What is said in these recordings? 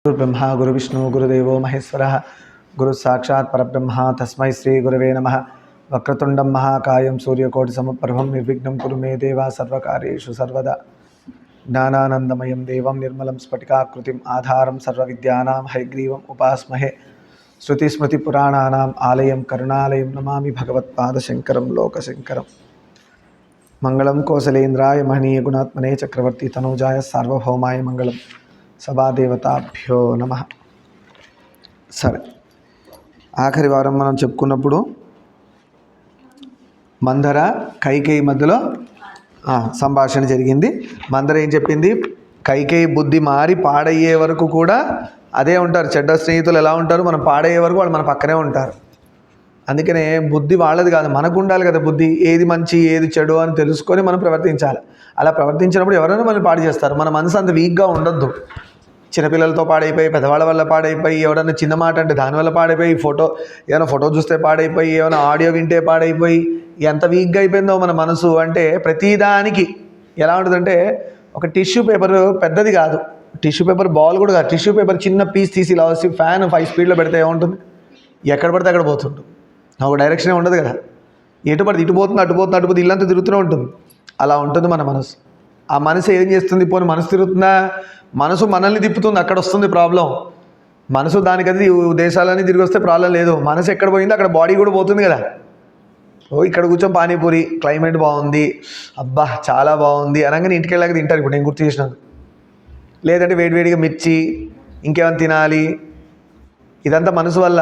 गुरुब्रह्मा गुरुविष्णु गुरुदेवो महेश्वरः गुरु साक्षात् परब्रह्म तस्मै श्री गुरवे नमः। वक्रतुंडं महाकायं सूर्यकोटिसमप्रभं निर्विघ्नं कुरु मे देवा सर्वकार्येषु सर्वदा। ज्ञानानन्दमयं देवं निर्मलं स्फटिकाकृतिम् आधारं सर्वविद्यानां हयग्रीवम् उपास्महे। श्रुतिस्मृतिपुराणानाम् आलयं करुणालयं नमामि भगवत्पादशङ्करं लोकशङ्करं। मंगलम कौसलेन्द्राय महनीय गुणात्मने चक्रवर्ती तनूजाय सार्वभौमाय मंगलम। సభాదేవతాభ్యో నమః. సరే, ఆఖరి వారం మనం చెప్పుకున్నప్పుడు మందర కైకేయి మధ్యలో సంభాషణ జరిగింది. మందర ఏం చెప్పింది? కైకేయి బుద్ధి మారి పాడయ్యే వరకు కూడా అదే ఉంటారు. చెడ్డ స్నేహితులు ఎలా ఉంటారు? మనం పాడయ్యే వరకు వాళ్ళు మన పక్కనే ఉంటారు. అందుకనే బుద్ధి వాళ్ళది కాదు, మనకు ఉండాలి కదా బుద్ధి. ఏది మంచి ఏది చెడు అని తెలుసుకొని మనం ప్రవర్తించాలి. అలా ప్రవర్తించినప్పుడు ఎవరైనా మనల్ని పాడు చేస్తారు. మన మనసు అంత వీక్గా ఉండొద్దు. చిన్నపిల్లలతో పాడైపోయి, పెద్దవాళ్ళ వల్ల పాడైపోయి, ఎవరైనా చిన్న మాట అంటే దానివల్ల పాడైపోయి, ఏమైనా ఫోటో చూస్తే పాడైపోయి, ఏమైనా ఆడియో వింటే పాడైపోయి, ఎంత వీక్గా అయిపోయిందో మన మనసు. అంటే ప్రతిదానికి ఎలా ఉంటుందంటే, ఒక టిష్యూ పేపర్ పెద్దది కాదు, టిష్యూ పేపర్ బాల్ కూడా కాదు, టిష్యూ పేపర్ చిన్న పీస్ తీసి ఇలా వచ్చి ఫ్యాన్ 5 స్పీడ్లో పెడితే ఏముంటుంది? ఎక్కడ పడితే అక్కడ పోతుంటుంది. ఒక డైరెక్షనే ఉండదు కదా. ఎటు పడితే ఇటు పోతుంది, అటు పోతుంది, అటు పోతుంది, ఇల్లంతా తిరుగుతూనే ఉంటుంది. అలా ఉంటుంది మన మనసు. ఆ మనసు ఏం చేస్తుంది? పోనీ మనసు తిరుగుతుందా? మనసు మనల్ని తిప్పుతుంది. అక్కడ వస్తుంది ప్రాబ్లం. మనసు దానికది దేశాలని తిరిగి వస్తే ప్రాబ్లం లేదు. మనసు ఎక్కడ పోయిందో అక్కడ బాడీ కూడా పోతుంది కదా. ఇక్కడ కూర్చొని పానీపూరి, క్లైమేట్ బాగుంది, అబ్బా చాలా బాగుంది అనగానే ఇంటికి వెళ్ళాక తింటారు. ఇప్పుడు నేను గుర్తు చేసినాను. లేదంటే వేడివేడిగా మిర్చి, ఇంకేమైనా తినాలి. ఇదంతా మనసు వల్ల.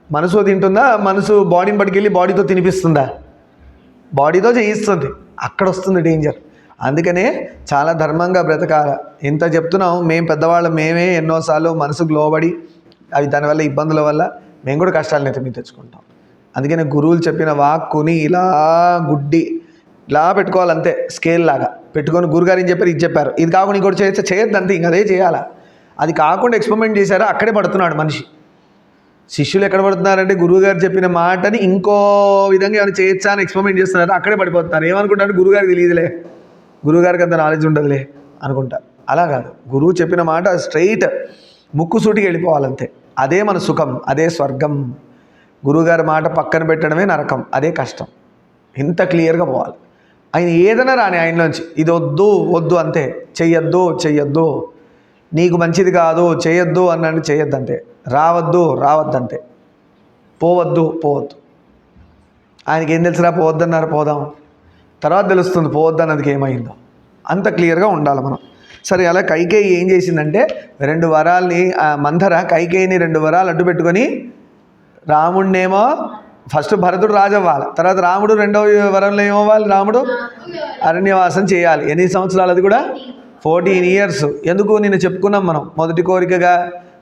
మనసు తింటుందా? మనసు బాడీని పట్టుకెళ్ళి బాడీతో తినిపిస్తుందా? బాడీతో చేయిస్తుంది. అక్కడ వస్తుంది డేంజర్. అందుకనే చాలా ధర్మంగా బ్రతకాల. ఎంత చెప్తున్నాం మేము పెద్దవాళ్ళం, మేమే ఎన్నోసార్లు మనసుకు లోబడి అవి దానివల్ల ఇబ్బందుల వల్ల మేము కూడా కష్టాలను ఎత్తి తెచ్చుకుంటాం. అందుకనే గురువులు చెప్పిన వాక్కుని ఇలా గుడ్డి ఇలా పెట్టుకోవాలంతే, స్కేల్ లాగా పెట్టుకొని గురుగారు ఏం చెప్పారు, ఇది చెప్పారు, ఇది కాకుండా ఇంకోటి చేయొద్దు అంతే, ఇంక అదే చేయాలా. అది కాకుండా ఎక్స్పెరిమెంట్ చేశారా, అక్కడే పడుతున్నాడు మనిషి. శిష్యులు ఎక్కడ పడుతున్నారంటే గురువుగారు చెప్పిన మాటని ఇంకో విధంగా ఏమైనా చేయొచ్చా అని ఎక్స్పెరిమెంట్ చేస్తున్నారు, అక్కడే పడిపోతున్నారు. ఏమనుకుంటారు? గురువుగారికి తెలియదులే, గురువుగారికి అంత నాలెడ్జ్ ఉండదులే అనుకుంటారు. అలా కాదు, గురువు చెప్పిన మాట స్ట్రైట్ ముక్కుసూటికి వెళ్ళిపోవాలంతే. అదే మన సుఖం, అదే స్వర్గం. గురువుగారి మాట పక్కన పెట్టడమే నరకం, అదే కష్టం. ఇంత క్లియర్గా పోవాలి. ఆయన ఏదైనా రాని ఆయనలోంచి, ఇది వద్దు వద్దు అంతే, చెయ్యొద్దు నీకు మంచిది కాదు చేయొద్దు అన్నాడు, చేయొద్దంతే. రావద్దంతే. పోవద్దు. ఆయనకి ఏం తెలుసురా, పోవద్దన్నారు, పోదాం, తర్వాత తెలుస్తుంది పోవద్దన్నదికి ఏమైందో. అంత క్లియర్గా ఉండాలి మనం. సరే, అలా కైకేయి ఏం చేసిందంటే 2 వరాల్ని, మందర కైకేయిని 2 వరాలు అడ్డు పెట్టుకొని, రాముడినేమో ఫస్ట్ భరతుడు రాజు అవ్వాలి, తర్వాత రాముడు 2వ వరంలో ఏమవ్వాలి, రాముడు అరణ్యవాసం చేయాలి. ఎన్ని సంవత్సరాలు? అది కూడా 14 ఇయర్స్. ఎందుకు? నిన్న చెప్పుకున్నాం మనం. మొదటి కోరికగా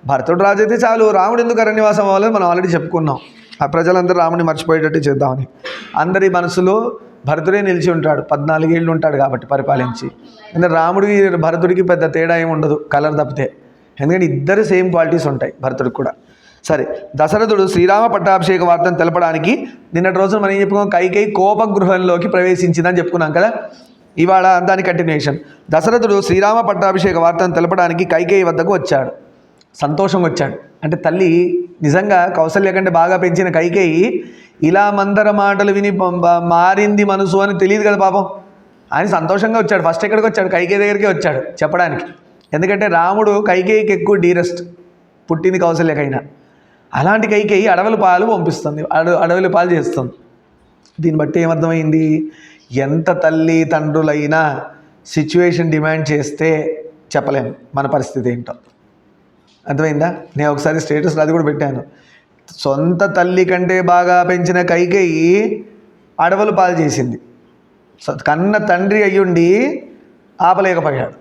భరతుడు రాజు అయితే చాలు, రాముడు ఎందుకు అరణ్యవాసం అవ్వాలని మనం ఆల్రెడీ చెప్పుకున్నాం. ఆ ప్రజలందరూ రాముడిని మర్చిపోయేటట్టు చేద్దామని. అందరి మనసులో భరతుడే నిలిచి ఉంటాడు. 14 ఏళ్ళు ఉంటాడు కాబట్టి పరిపాలించి. ఎందుకంటే రాముడికి భరతుడికి పెద్ద తేడా ఏమి ఉండదు, కలర్ తప్పితే. ఎందుకంటే ఇద్దరు సేమ్ క్వాలిటీస్ ఉంటాయి భరతుడికి కూడా. సరే, దశరథుడు శ్రీరామ పట్టాభిషేక వార్తను తెలపడానికి నిన్నటి రోజున మనం ఏం చెప్పుకున్నాం? కైకేయి కోపగృహంలోకి ప్రవేశించిందని చెప్పుకున్నాం కదా. ఇవాళ దాని కంటిన్యూషన్. దశరథుడు శ్రీరామ పట్టాభిషేక వార్తను తెలపడానికి కైకేయి వద్దకు వచ్చాడు. సంతోషంగా వచ్చాడు. అంటే తల్లి నిజంగా కౌసల్య కంటే బాగా పెంచిన కైకేయి ఇలా మందర మాటలు విని మారింది మనసు అని తెలియదు కదా పాపం. ఆయన సంతోషంగా వచ్చాడు. ఫస్ట్ ఎక్కడికి వచ్చాడు? కైకేయి దగ్గరికి వచ్చాడు చెప్పడానికి. ఎందుకంటే రాముడు కైకేయికి ఎక్కువ డీరెస్ట్, పుట్టింది కౌసల్యకైనా. అలాంటి కైకేయి అడవుల పాలు పంపిస్తుంది, అడవుల పాలు చేస్తుంది. దీన్ని బట్టి ఏమర్థమైంది? ఎంత తల్లి తండ్రులైనా సిచ్యువేషన్ డిమాండ్ చేస్తే చెప్పలేము మన పరిస్థితి ఏంటో. అర్థమైందా? నేను ఒకసారి స్టేటస్లో అది కూడా పెట్టాను. సొంత తల్లి కంటే బాగా పెంచిన కైకేయి అడవులు పాలు చేసింది. కన్న తండ్రి అయ్యుండి ఆపలేకపోయాడు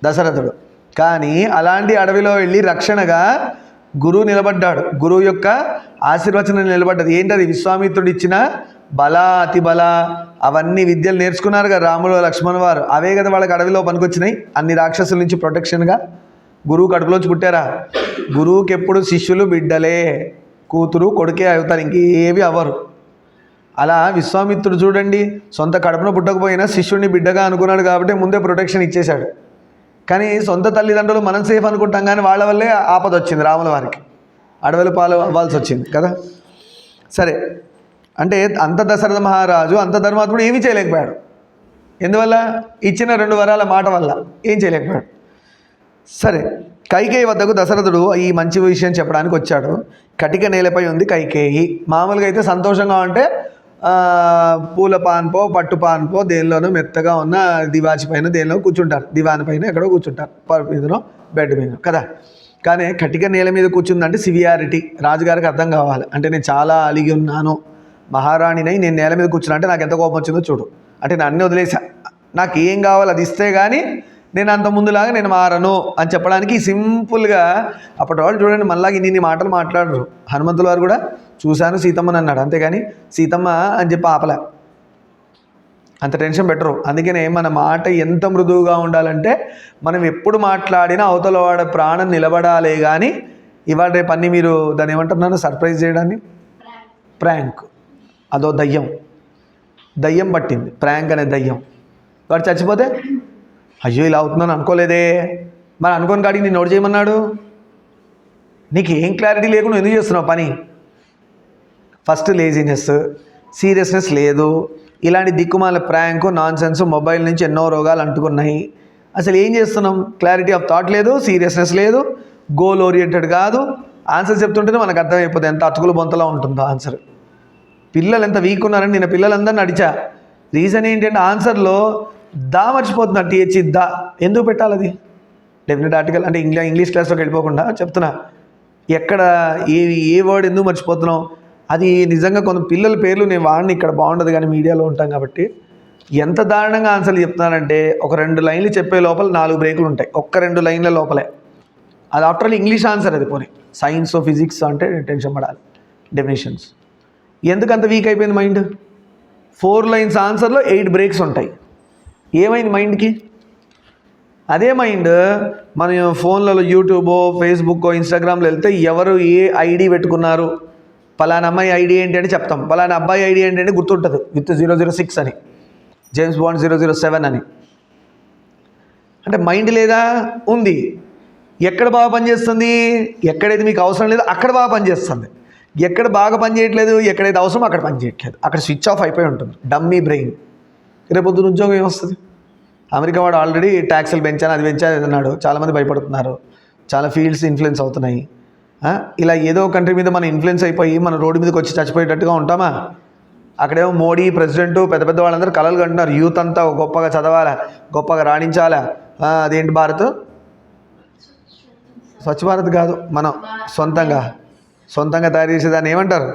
దశరథుడు. కానీ అలాంటి అడవిలో వెళ్ళి రక్షణగా గురువు నిలబడ్డాడు. గురువు యొక్క ఆశీర్వచనం నిలబడ్డది. ఏంటది? విశ్వామిత్రుడు ఇచ్చిన బల, అతి బల, అవన్నీ విద్యలు నేర్చుకున్నారు కదా రాముడు లక్ష్మణ్ వారు. అవే కదా వాళ్ళకి అడవిలో పనికొచ్చినాయి. అన్ని రాక్షసుల నుంచి ప్రొటెక్షన్గా. గురువు కడుపులోంచి పుట్టారా? గురువుకి ఎప్పుడు శిష్యులు బిడ్డలే, కూతురు కొడుకే అవుతారు, ఇంకేవి అవ్వరు. అలా విశ్వామిత్రుడు చూడండి, సొంత కడుపున పుట్టకపోయినా శిష్యుడిని బిడ్డగా అనుకున్నాడు కాబట్టి ముందే ప్రొటెక్షన్ ఇచ్చేశాడు. కానీ సొంత తల్లిదండ్రులు మనం సేఫ్ అనుకుంటాం, కానీ వాళ్ళ వల్లే ఆపద వచ్చింది రాముల వారికి, అడవుల పాలు అవ్వాల్సి వచ్చింది కదా. సరే, అంటే అంత దశరథ మహారాజు అంత ధర్మాత్ముడు ఏమీ చేయలేకపోయాడు. ఎందువల్ల? ఇచ్చిన 2 వరాల మాట వల్ల ఏం చేయలేకపోయాడు. సరే, కైకేయి వద్దకు దశరథుడు ఈ మంచి విషయం చెప్పడానికి వచ్చాడు. కటిక నేలపై ఉంది కైకేయి. మామూలుగా అయితే సంతోషంగా ఉంటే పూల పాన్పో పట్టు పాన్పో దేనిలోనో మెత్తగా ఉన్న దివాచి పైన దేనిలో కూర్చుంటారు, దివాని పైన ఎక్కడో కూర్చుంటారు, పరుపు మీదనో బెడ్ మీద కదా. కానీ కటిక నేల మీద కూర్చుందంటే సివియారిటీ రాజుగారికి అర్థం కావాలి. అంటే నేను చాలా అలిగి ఉన్నాను, మహారాణినై నేను నేల మీద కూర్చున్నా అంటే నాకు ఎంత కోపం వచ్చిందో చూడు, అంటే నేను అన్నీ వదిలేసా, నాకు ఏం కావాలి అది ఇస్తే కానీ నేను అంత ముందులాగా నేను మారను అని చెప్పడానికి సింపుల్గా. అప్పటి వాళ్ళు చూడండి మనలాగా ఇన్ని మాటలు మాట్లాడరు. హనుమంతుల వారు కూడా చూశాను సీతమ్మని అన్నాడు, అంతేగాని సీతమ్మ అని చెప్పి ఆపలే, అంత టెన్షన్ పెట్టరు. అందుకనే మన మాట ఎంత మృదువుగా ఉండాలంటే మనం ఎప్పుడు మాట్లాడినా అవతల వాడ ప్రాణం నిలబడాలే. కానీ ఇవాళ రేపు అన్నీ మీరు దాన్ని ఏమంటున్నారు, సర్ప్రైజ్ చేయడాన్ని ప్రాంక్, అదో దయ్యం పట్టింది, ప్రాంక్ అనే దయ్యం. వాడు చచ్చిపోతే అయ్యో ఇలా అవుతుందని అనుకోలేదే, మరి అనుకోని కాడికి నేను నోటు చేయమన్నాడు. నీకు ఏం క్లారిటీ లేకుండా ఎందుకు చేస్తున్నావు పని? ఫస్ట్ లేజినెస్, సీరియస్నెస్ లేదు, ఇలాంటి దిక్కుమాల ప్రాంక్ నాన్సెన్స్, మొబైల్ నుంచి ఎన్నో రోగాలు అంటుకున్నాయి. అసలు ఏం చేస్తున్నాం? క్లారిటీ ఆఫ్ థాట్ లేదు, సీరియస్నెస్ లేదు, గోల్ ఓరియంటెడ్ కాదు. ఆన్సర్ చెప్తుంటేనే మనకు అర్థమైపోతుంది ఎంత అతుకులు బొంతలా ఉంటుందో ఆన్సర్. పిల్లలు ఎంత వీక్ ఉన్నారని నేను పిల్లలందరినీ అడిచా. రీజన్ ఏంటంటే ఆన్సర్లో దా మర్చిపోతున్నా, టీహెచ్ దా ఎందుకు పెట్టాలి? అది డెఫినెట్ ఆర్టికల్ అంటే ఇంగ్లీష్ క్లాస్లోకి వెళ్ళిపోకుండా చెప్తున్నా, ఎక్కడ ఏ వర్డ్ ఎందుకు మర్చిపోతున్నావు. అది నిజంగా కొంత పిల్లల పేర్లు నేను వాడిని ఇక్కడ బాగుండదు, కానీ మీడియాలో ఉంటాం కాబట్టి ఎంత దారుణంగా ఆన్సర్లు చెప్తున్నానంటే ఒక 2 లైన్లు చెప్పే లోపల 4 బ్రేకులు ఉంటాయి, ఒక్క 2 లైన్ల లోపలే. అది ఆఫ్టర్ ఆల్ ఇంగ్లీష్ ఆన్సర్, అది పోనీ సైన్స్ ఫిజిక్స్ అంటే టెన్షన్ పడాలి, డెఫినేషన్స్. ఎందుకంత వీక్ అయిపోయింది మైండ్? 4 లైన్స్ ఆన్సర్లో 8 బ్రేక్స్ ఉంటాయి. ఏమైంది మైండ్కి? అదే మైండ్ మన ఫోన్లలో యూట్యూబో ఫేస్బుక్ ఇన్స్టాగ్రామ్లో వెళ్తే ఎవరు ఏ ఐడి పెట్టుకున్నారు, పలానా అమ్మాయి ఐడి ఏంటి అని చెప్తాం, పలానా అబ్బాయి ఐడి ఏంటి అంటే గుర్తుంటుంది, విత్ 006 అని, జేమ్స్ బాండ్ 007 అని. అంటే మైండ్ లేదా? ఉంది. ఎక్కడ బాగా పనిచేస్తుంది? ఎక్కడైతే మీకు అవసరం లేదో అక్కడ బాగా పనిచేస్తుంది. ఎక్కడ బాగా పనిచేయట్లేదు, ఎక్కడైతే అవసరం అక్కడ పనిచేయట్లేదు, అక్కడ స్విచ్ ఆఫ్ అయిపోయి ఉంటుంది డమ్మీ బ్రెయిన్. రేపొద్దున ఉద్యోగం ఏమొస్తుంది? అమెరికా వాడు ఆల్రెడీ ట్యాక్సులు పెంచాను, అది పెంచాను అన్నాడు, చాలామంది భయపడుతున్నారు, చాలా ఫీల్డ్స్ ఇన్ఫ్లుయెన్స్ అవుతున్నాయి. ఇలా ఏదో కంట్రీ మీద మనం ఇన్ఫ్లుయెన్స్ అయిపోయి మన రోడ్డు మీదకి వచ్చి చచ్చిపోయేటట్టుగా ఉంటామా? అక్కడేమో మోడీ ప్రెసిడెంట్ పెద్ద పెద్ద వాళ్ళందరూ కలలు కంటున్నారు, యూత్ అంతా గొప్పగా చదవాలా, గొప్పగా రాణించాలా. అదేంటి భారత్? స్వచ్ఛ భారత్ కాదు, మనం సొంతంగా తయారు చేసేదాన్ని ఏమంటారు?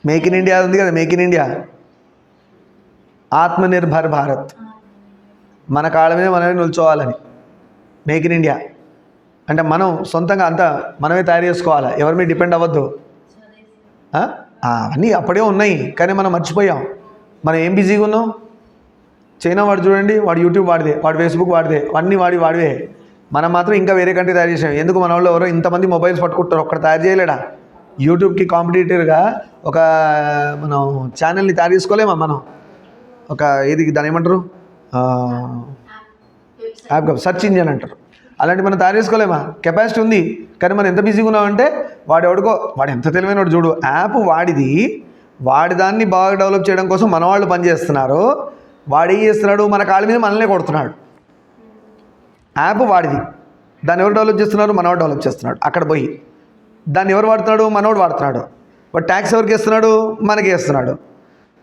మేక్ ఇన్ ఇండియా ఉంది కదా, make in India, Atmanirbhar Bharat, మన కాళ్ళ మీద మనమే నిల్చోవాలని. మేక్ ఇన్ ఇండియా అంటే మనం సొంతంగా అంతా మనమే తయారు చేసుకోవాలా, ఎవరి మీద డిపెండ్ అవ్వద్దు. అన్నీ అప్పుడే ఉన్నాయి, కానీ మనం మర్చిపోయాం. మనం ఏం బిజీగా ఉన్నాం? చైనా వాడు చూడండి, వాడు యూట్యూబ్ వాడిదే, వాడు ఫేస్బుక్ వాడిదే, అన్నీ వాడివే. మనం మాత్రం ఇంకా వేరే కంట్రీ తయారు చేసాం. ఎందుకు? మన వాళ్ళు ఎవరో ఇంతమంది మొబైల్స్ పట్టుకుంటారు, ఒక్కడ తయారు చేయలేడా? యూట్యూబ్కి కాంపిటేటివ్గా ఒక మనం ఛానల్ని తయారు చేసుకోలేమా? మనం ఒక దాని ఏమంటారు, యాప్, సెర్చ్ ఇంజిన్ అంటారు, అలాంటి మనం తయారు చేసుకోలేమా? కెపాసిటీ ఉంది, కానీ మనం ఎంత బిజీగా ఉన్నామంటే వాడు ఎంత తెలివైన వాడు చూడు, యాప్ వాడిది, వాడి దాన్ని బాగా డెవలప్ చేయడం కోసం మన వాళ్ళు పనిచేస్తున్నారు. వాడు ఏం చేస్తున్నాడు? మన కాళ్ళ మీద మనల్నే కొడుతున్నాడు. యాప్ వాడిది, దాన్ని ఎవరు డెవలప్ చేస్తున్నారు? మనవాడు డెవలప్ చేస్తున్నాడు. అక్కడ పోయి దాన్ని ఎవరు వాడుతున్నాడు? మనవాడు వాడుతున్నాడు. వాడు ట్యాక్స్ ఎవరికి వేస్తున్నాడు? మనకి వేస్తున్నాడు.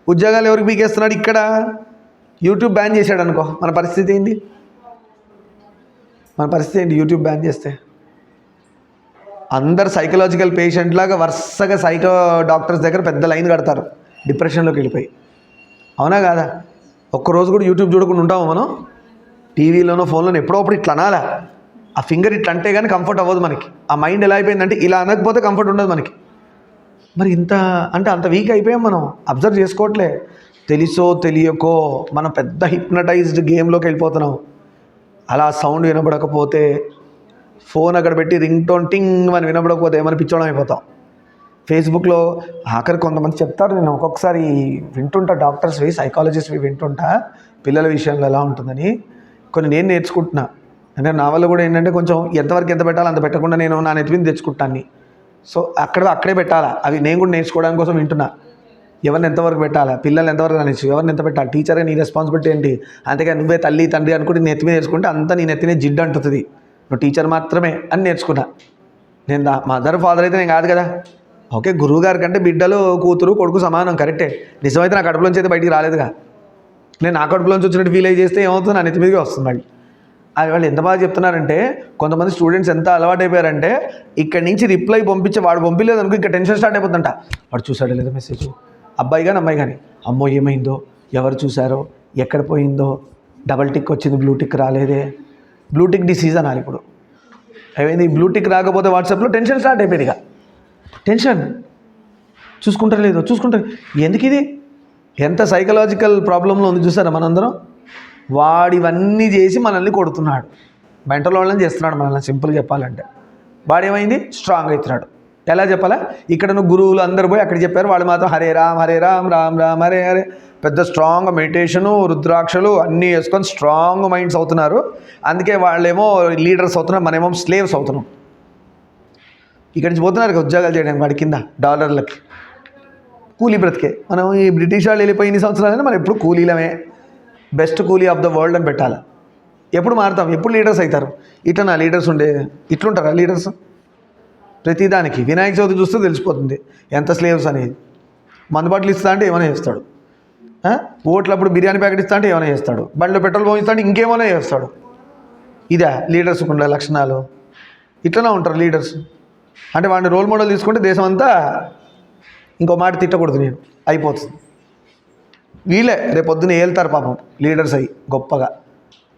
ఉద్యోగాలు ఎవరికి పీకేస్తున్నాడు? ఇక్కడ యూట్యూబ్ బ్యాన్ చేశాడు అనుకో, మన పరిస్థితి ఏంటి? యూట్యూబ్ బ్యాన్ చేస్తే అందరు సైకలాజికల్ పేషెంట్ లాగా వరుసగా సైకో డాక్టర్స్ దగ్గర పెద్ద లైన్ కడతారు, డిప్రెషన్లోకి వెళ్ళిపోయి. అవునా కాదా? ఒక్కరోజు కూడా యూట్యూబ్ చూడకుండా ఉంటాము మనం? టీవీలోనో ఫోన్లోనో ఎప్పుడో అప్పుడు ఇట్లా అనాలా, ఆ ఫింగర్ ఇట్లా అంటే కానీ కంఫర్ట్ అవ్వదు మనకి. ఆ మైండ్ ఎలా అయిపోయిందంటే ఇలా అనకపోతే కంఫర్ట్ ఉండదు మనకి. మరి ఇంత అంటే అంత వీక్ అయిపోయాం మనం, అబ్జర్వ్ చేసుకోవట్లే. తెలుసో తెలియకో మనం పెద్ద హిప్నటైజ్డ్ గేమ్లోకి వెళ్ళిపోతున్నాం. అలా సౌండ్ వినపడకపోతే, ఫోన్ అక్కడ పెట్టి రింగ్ టోన్ టింగ్ అని వినపడకపోతే ఏమైనా పిచ్చోడం అయిపోతాం. ఫేస్బుక్లో ఆఖరి కొంతమంది చెప్తారు, నేను ఒక్కొక్కసారి వింటుంటా, డాక్టర్స్వి సైకాలజిస్ట్వి వింటుంటా పిల్లల విషయంలో ఎలా ఉంటుందని. కొన్ని నేను నేర్చుకుంటున్నా. అంటే నా వల్ల కూడా ఏంటంటే కొంచెం ఎంతవరకు ఎంత పెట్టాలో అంత పెట్టకుండా నేను నా నెత్తి మీద తెచ్చుకుంటాను. సో అక్కడే పెట్టాలా అవి నేను కూడా నేర్చుకోవడానికి కోసం వింటున్నా. ఎవరిని ఎంతవరకు పెట్టాలా, పిల్లలు ఎంతవరకు అనేసి ఎవరిని ఎంత పెట్టాలి, టీచరే నీ రెస్పాన్సిబిలిటీ ఏంటి, అంతేగా నువ్వే తల్లి తండ్రి అనుకుంటే నెత్తి మీద నేర్చుకుంటే అంతా నీ నెత్తినే జిడ్డు అంటుంది, నువ్వు టీచర్ మాత్రమే అని నేర్చుకున్నా. నేను మదర్ ఫాదర్ అయితే నేను కాదు కదా. ఓకే, గురువు గారి కంటే బిడ్డలు కూతురు కొడుకు సమానం, కరెక్టే. నిజమైతే నా కడుపులోంచి అయితే బయటికి రాలేదుగా. నేను నా కడుపులోంచి వచ్చినట్టు ఫీల్ అయ్యి చేస్తే ఏమవుతుంది, నా నెత్తి మీదకి వస్తుంది మళ్ళీ. అది వాళ్ళు ఎంత బాగా చెప్తున్నారంటే, కొంతమంది స్టూడెంట్స్ ఎంత అలవాటు అయిపోయారంటే ఇక్కడి నుంచి రిప్లై పంపించి వాడు పంపించలేదు అనుకో ఇంకా టెన్షన్ స్టార్ట్ అయిపోతుందంట. వాడు చూసాడో లేదో మెసేజ్, అబ్బాయి కానీ అమ్మాయి కానీ, అమ్మో ఏమైందో, ఎవరు చూసారో, ఎక్కడ పోయిందో, డబల్ టిక్ వచ్చింది బ్లూ టిక్ రాలేదే, బ్లూ టిక్ డిసీజ్ అనాలి ఇప్పుడు. ఏమైంది, బ్లూ టిక్ రాకపోతే వాట్సాప్లో టెన్షన్ స్టార్ట్ అయిపోయింది. ఇక టెన్షన్, చూసుకుంటారు లేదో చూసుకుంటారు. ఎందుకు ఇది ఎంత సైకలాజికల్ ప్రాబ్లంలో ఉంది చూసారా మనందరం. వాడివన్నీ చేసి మనల్ని కొడుతున్నాడు, మెంటల్ వాళ్ళని చేస్తున్నాడు మనల్ని. సింపుల్గా చెప్పాలంటే వాడేమైంది, స్ట్రాంగ్ అవుతున్నాడు. ఎలా చెప్పాలా, ఇక్కడ నువ్వు గురువులు అందరు పోయి అక్కడ చెప్పారు, వాళ్ళు మాత్రం హరే రామ్ రామ్ రామ్ హరే హరే, పెద్ద స్ట్రాంగ్ మెడిటేషను రుద్రాక్షలు అన్నీ వేసుకొని స్ట్రాంగ్ మైండ్స్ అవుతున్నారు. అందుకే వాళ్ళేమో లీడర్స్ అవుతున్నారు, మనమేమో స్లేవ్స్ అవుతున్నాం. ఇక్కడి నుంచి పోతున్నారు ఉద్యోగాలు చేయడానికి వాడి కింద డాలర్లకి, కూలీ బ్రతికే. మనం ఈ బ్రిటిష్ వాళ్ళు వెళ్ళిపోయి ఇన్ని సంవత్సరాలని మనం ఎప్పుడు కూలీలమే, బెస్ట్ కూలీ ఆఫ్ ద వరల్డ్ అని పెట్టాలి. ఎప్పుడు మారుతాం, ఎప్పుడు లీడర్స్ అవుతారు. ఇట్లా నా లీడర్స్ ఉండే ఇట్లుంటారా లీడర్స్? ప్రతిదానికి వినాయక చవితి చూస్తే తెలిసిపోతుంది ఎంత స్లేవ్స్ అనేది. మందుబాటులు ఇస్తా అంటే ఏమైనా చేస్తాడు, ఓట్లప్పుడు బిర్యానీ ప్యాకెట్ ఇస్తా అంటే ఏమైనా చేస్తాడు, బండిలో పెట్రోల్ పోయిస్తా అంటే ఇంకేమైనా చేస్తాడు. ఇదా లీడర్స్ ఉండే లక్షణాలు? ఇట్లనే ఉంటారు లీడర్స్. అంటే వాడిని రోల్ మోడల్ తీసుకుంటే దేశం అంతా, ఇంకో మాట తిట్టకూడదు నేను, అయిపోతుంది. వీళ్ళే రేపు పొద్దున్న ఏళ్తారు పాపం లీడర్స్ అయ్యి గొప్పగా.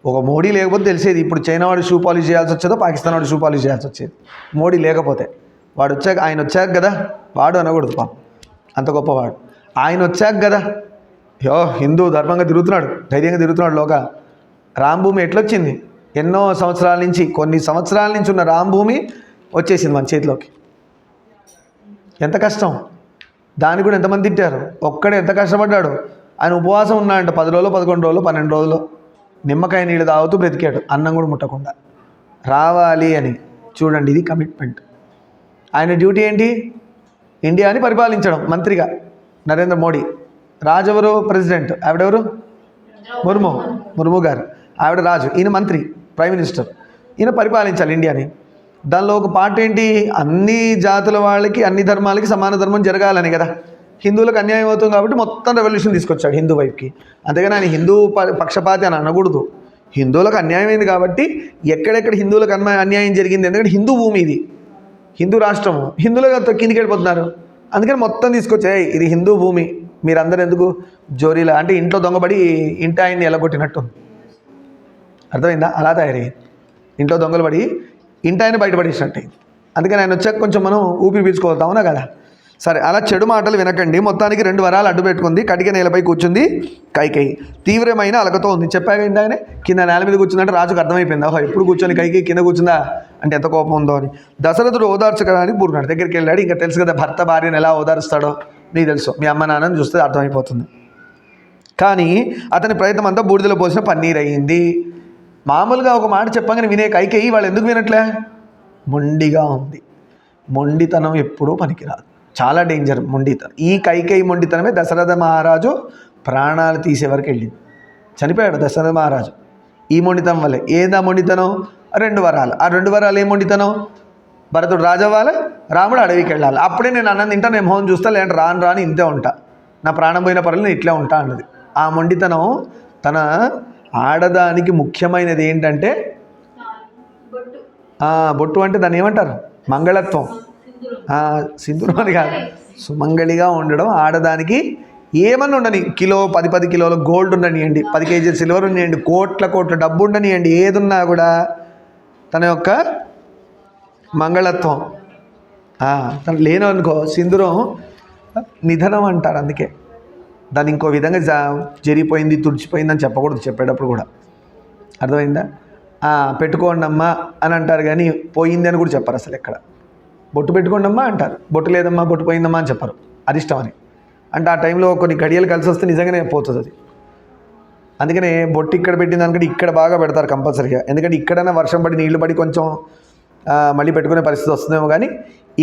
ఒక మోడీ లేకపోతే తెలిసేది, ఇప్పుడు చైనా వాడు షూ పాలిష్ చేయాల్సి వచ్చేదో పాకిస్తాన్ వాడు షూ పాలిష్ చేయాల్సి వచ్చేది మోడీ లేకపోతే. వాడు వచ్చాక, ఆయన వచ్చాక కదా, వాడు అనకూడదు పాపం, అంత గొప్పవాడు. ఆయన వచ్చాక కదా హిందూ ధర్మంగా తిరుగుతున్నాడు, ధైర్యంగా తిరుగుతున్నాడు లోక. రామభూమి ఎట్లొచ్చింది, ఎన్నో సంవత్సరాల నుంచి, కొన్ని సంవత్సరాల నుంచి ఉన్న రామభూమి వచ్చేసింది మన చేతిలోకి. ఎంత కష్టం, దాన్ని కూడా ఎంతమంది తిట్టారు, ఒక్కడే ఎంత కష్టపడ్డాడు. ఆయన ఉపవాసం ఉన్నాడంట 10 రోజులు 11 రోజులు 12 రోజులు, నిమ్మకాయ నీళ్ళు తాగుతూ బ్రతికాడు, అన్నం కూడా ముట్టకుండా రావాలి అని. చూడండి, ఇది కమిట్మెంట్. ఆయన డ్యూటీ ఏంటి, ఇండియాని పరిపాలించడం మంత్రిగా. నరేంద్ర మోడీ రాజు ఎవరు, ప్రెసిడెంట్, ఆవిడెవరు, ముర్ము గారు, ఆవిడ రాజు, ఈయన మంత్రి, ప్రైమ్ మినిస్టర్. ఈయన పరిపాలించాలి ఇండియాని. దానిలో ఒక పార్ట్ ఏంటి, అన్ని జాతుల వాళ్ళకి అన్ని ధర్మాలకి సమాన ధర్మం జరగాలని కదా. హిందువులకు అన్యాయం అవుతుంది కాబట్టి మొత్తం రెవల్యూషన్ తీసుకొచ్చాడు హిందూ వైపుకి. అంతేగాని ఆయన హిందూ పక్షపాతి అని అనకూడదు. హిందువులకు అన్యాయం అయింది కాబట్టి ఎక్కడెక్కడ హిందువులకు అన్యాయం జరిగింది, ఎందుకంటే హిందూ భూమి ఇది, హిందూ రాష్ట్రము, హిందువులుగా కిందికి వెళ్ళిపోతున్నారు. అందుకని మొత్తం తీసుకొచ్చాయి, ఇది హిందూ భూమి, మీరందరూ ఎందుకు జోరీలా అంటే ఇంట్లో దొంగబడి ఇంటి ఆయన్ని ఎలగొట్టినట్టు. అర్థమైందా, అలా తయారయ్యి ఇంట్లో దొంగలు పడి ఇంటి ఆయన బయటపడేసినట్టు. అందుకని ఆయన వచ్చాక కొంచెం మనం ఊపిరి పీల్చుకోవద్దాం, అవునా కదా. సరే, అలా చెడు మాటలు వినకండి. మొత్తానికి 2 వరాలు అడ్డు పెట్టుకుంది. కటిక నేలపై కూర్చుంది కైకేయి, తీవ్రమైన అలకతో ఉంది. చెప్పాక ఆయన కింద నేల మీద కూర్చుందంటే రాజుకు అర్థమైపోయింది, ఓహో ఎప్పుడు కూర్చొని కైకేయి కింద కూర్చుందా అంటే ఎంత కోపం ఉందో అని. దశరథుడు ఓదార్చడానికి పూర్ణాడు దగ్గరికి వెళ్ళాడు. ఇంకా తెలుసు కదా భర్త భార్యను ఎలా ఓదారుస్తాడో, నీకు తెలుసు, మీ అమ్మ నాన్నని చూస్తే అర్థమైపోతుంది. కానీ అతని ప్రయత్నం అంతా బూడిదలో పోసిన పన్నీర్ అయ్యింది. మామూలుగా ఒక మాట చెప్పగానే వినే కైకేయి వాళ్ళు ఎందుకు వినట్లే, మొండిగా ఉంది. మొండితనం ఎప్పుడూ పనికిరాదు, చాలా డేంజర్ మొండితనం. ఈ కైకేయి మొండితనమే దశరథ మహారాజు ప్రాణాలు తీసే వరకు వెళ్ళింది, చనిపోయాడు దశరథ మహారాజు ఈ మొండితనం వల్లే. ఏదా మొండితనం, 2 వరాలు. ఆ 2 వరాలు ఏం మొండితనం, భరతుడు రాజు అవ్వాలి, రాముడు అడవికి వెళ్ళాలి. అప్పుడే నేను అన్నం తింటా, నేను మోహన్ చూస్తా, లేదంటే రాను ఇంతే ఉంటా, నా ప్రాణం పోయిన పర్లేదు నేను ఇట్లే ఉంటా అన్నది. ఆ మొండితనం తన ఆడదానికి ముఖ్యమైనది ఏంటంటే, బొట్టు అంటే దాన్ని ఏమంటారు, మంగళత్వం. సింధూరం అని కాదు, సుమంగళిగా ఉండడం ఆడదానికి. ఏమన్నా ఉండని, కిలో 10 కిలోల గోల్డ్ ఉండనియండి, 10 కేజీల సిల్వర్ ఉండనియండి, కోట్ల డబ్బు ఉండనియండి, ఏదున్నా కూడా తన యొక్క మంగళత్వం. తను లేననుకో సింధూరం నిధనం అంటారు. అందుకే దాన్ని ఇంకో విధంగా జరిగిపోయింది, తుడిచిపోయింది అని చెప్పకూడదు చెప్పేటప్పుడు కూడా. అర్థమైందా, పెట్టుకోండి అమ్మా అని అంటారు కానీ పోయింది అని కూడా చెప్పరు అసలు ఎక్కడ. బొట్టు పెట్టుకోండమ్మా అంటారు, బొట్టు లేదమ్మా బొట్టు పోయిందమ్మా అని చెప్పరు, అది ఇష్టం అని. అంటే ఆ టైంలో కొన్ని గడియలు కలిసి వస్తే నిజంగానే పోతుంది అది. అందుకనే బొట్టు ఇక్కడ పెట్టిన దానికంటే ఇక్కడ బాగా పెడతారు కంపల్సరీగా. ఎందుకంటే ఇక్కడైనా వర్షం పడి నీళ్లు పడి కొంచెం మళ్ళీ పెట్టుకునే పరిస్థితి వస్తుందేమో, కానీ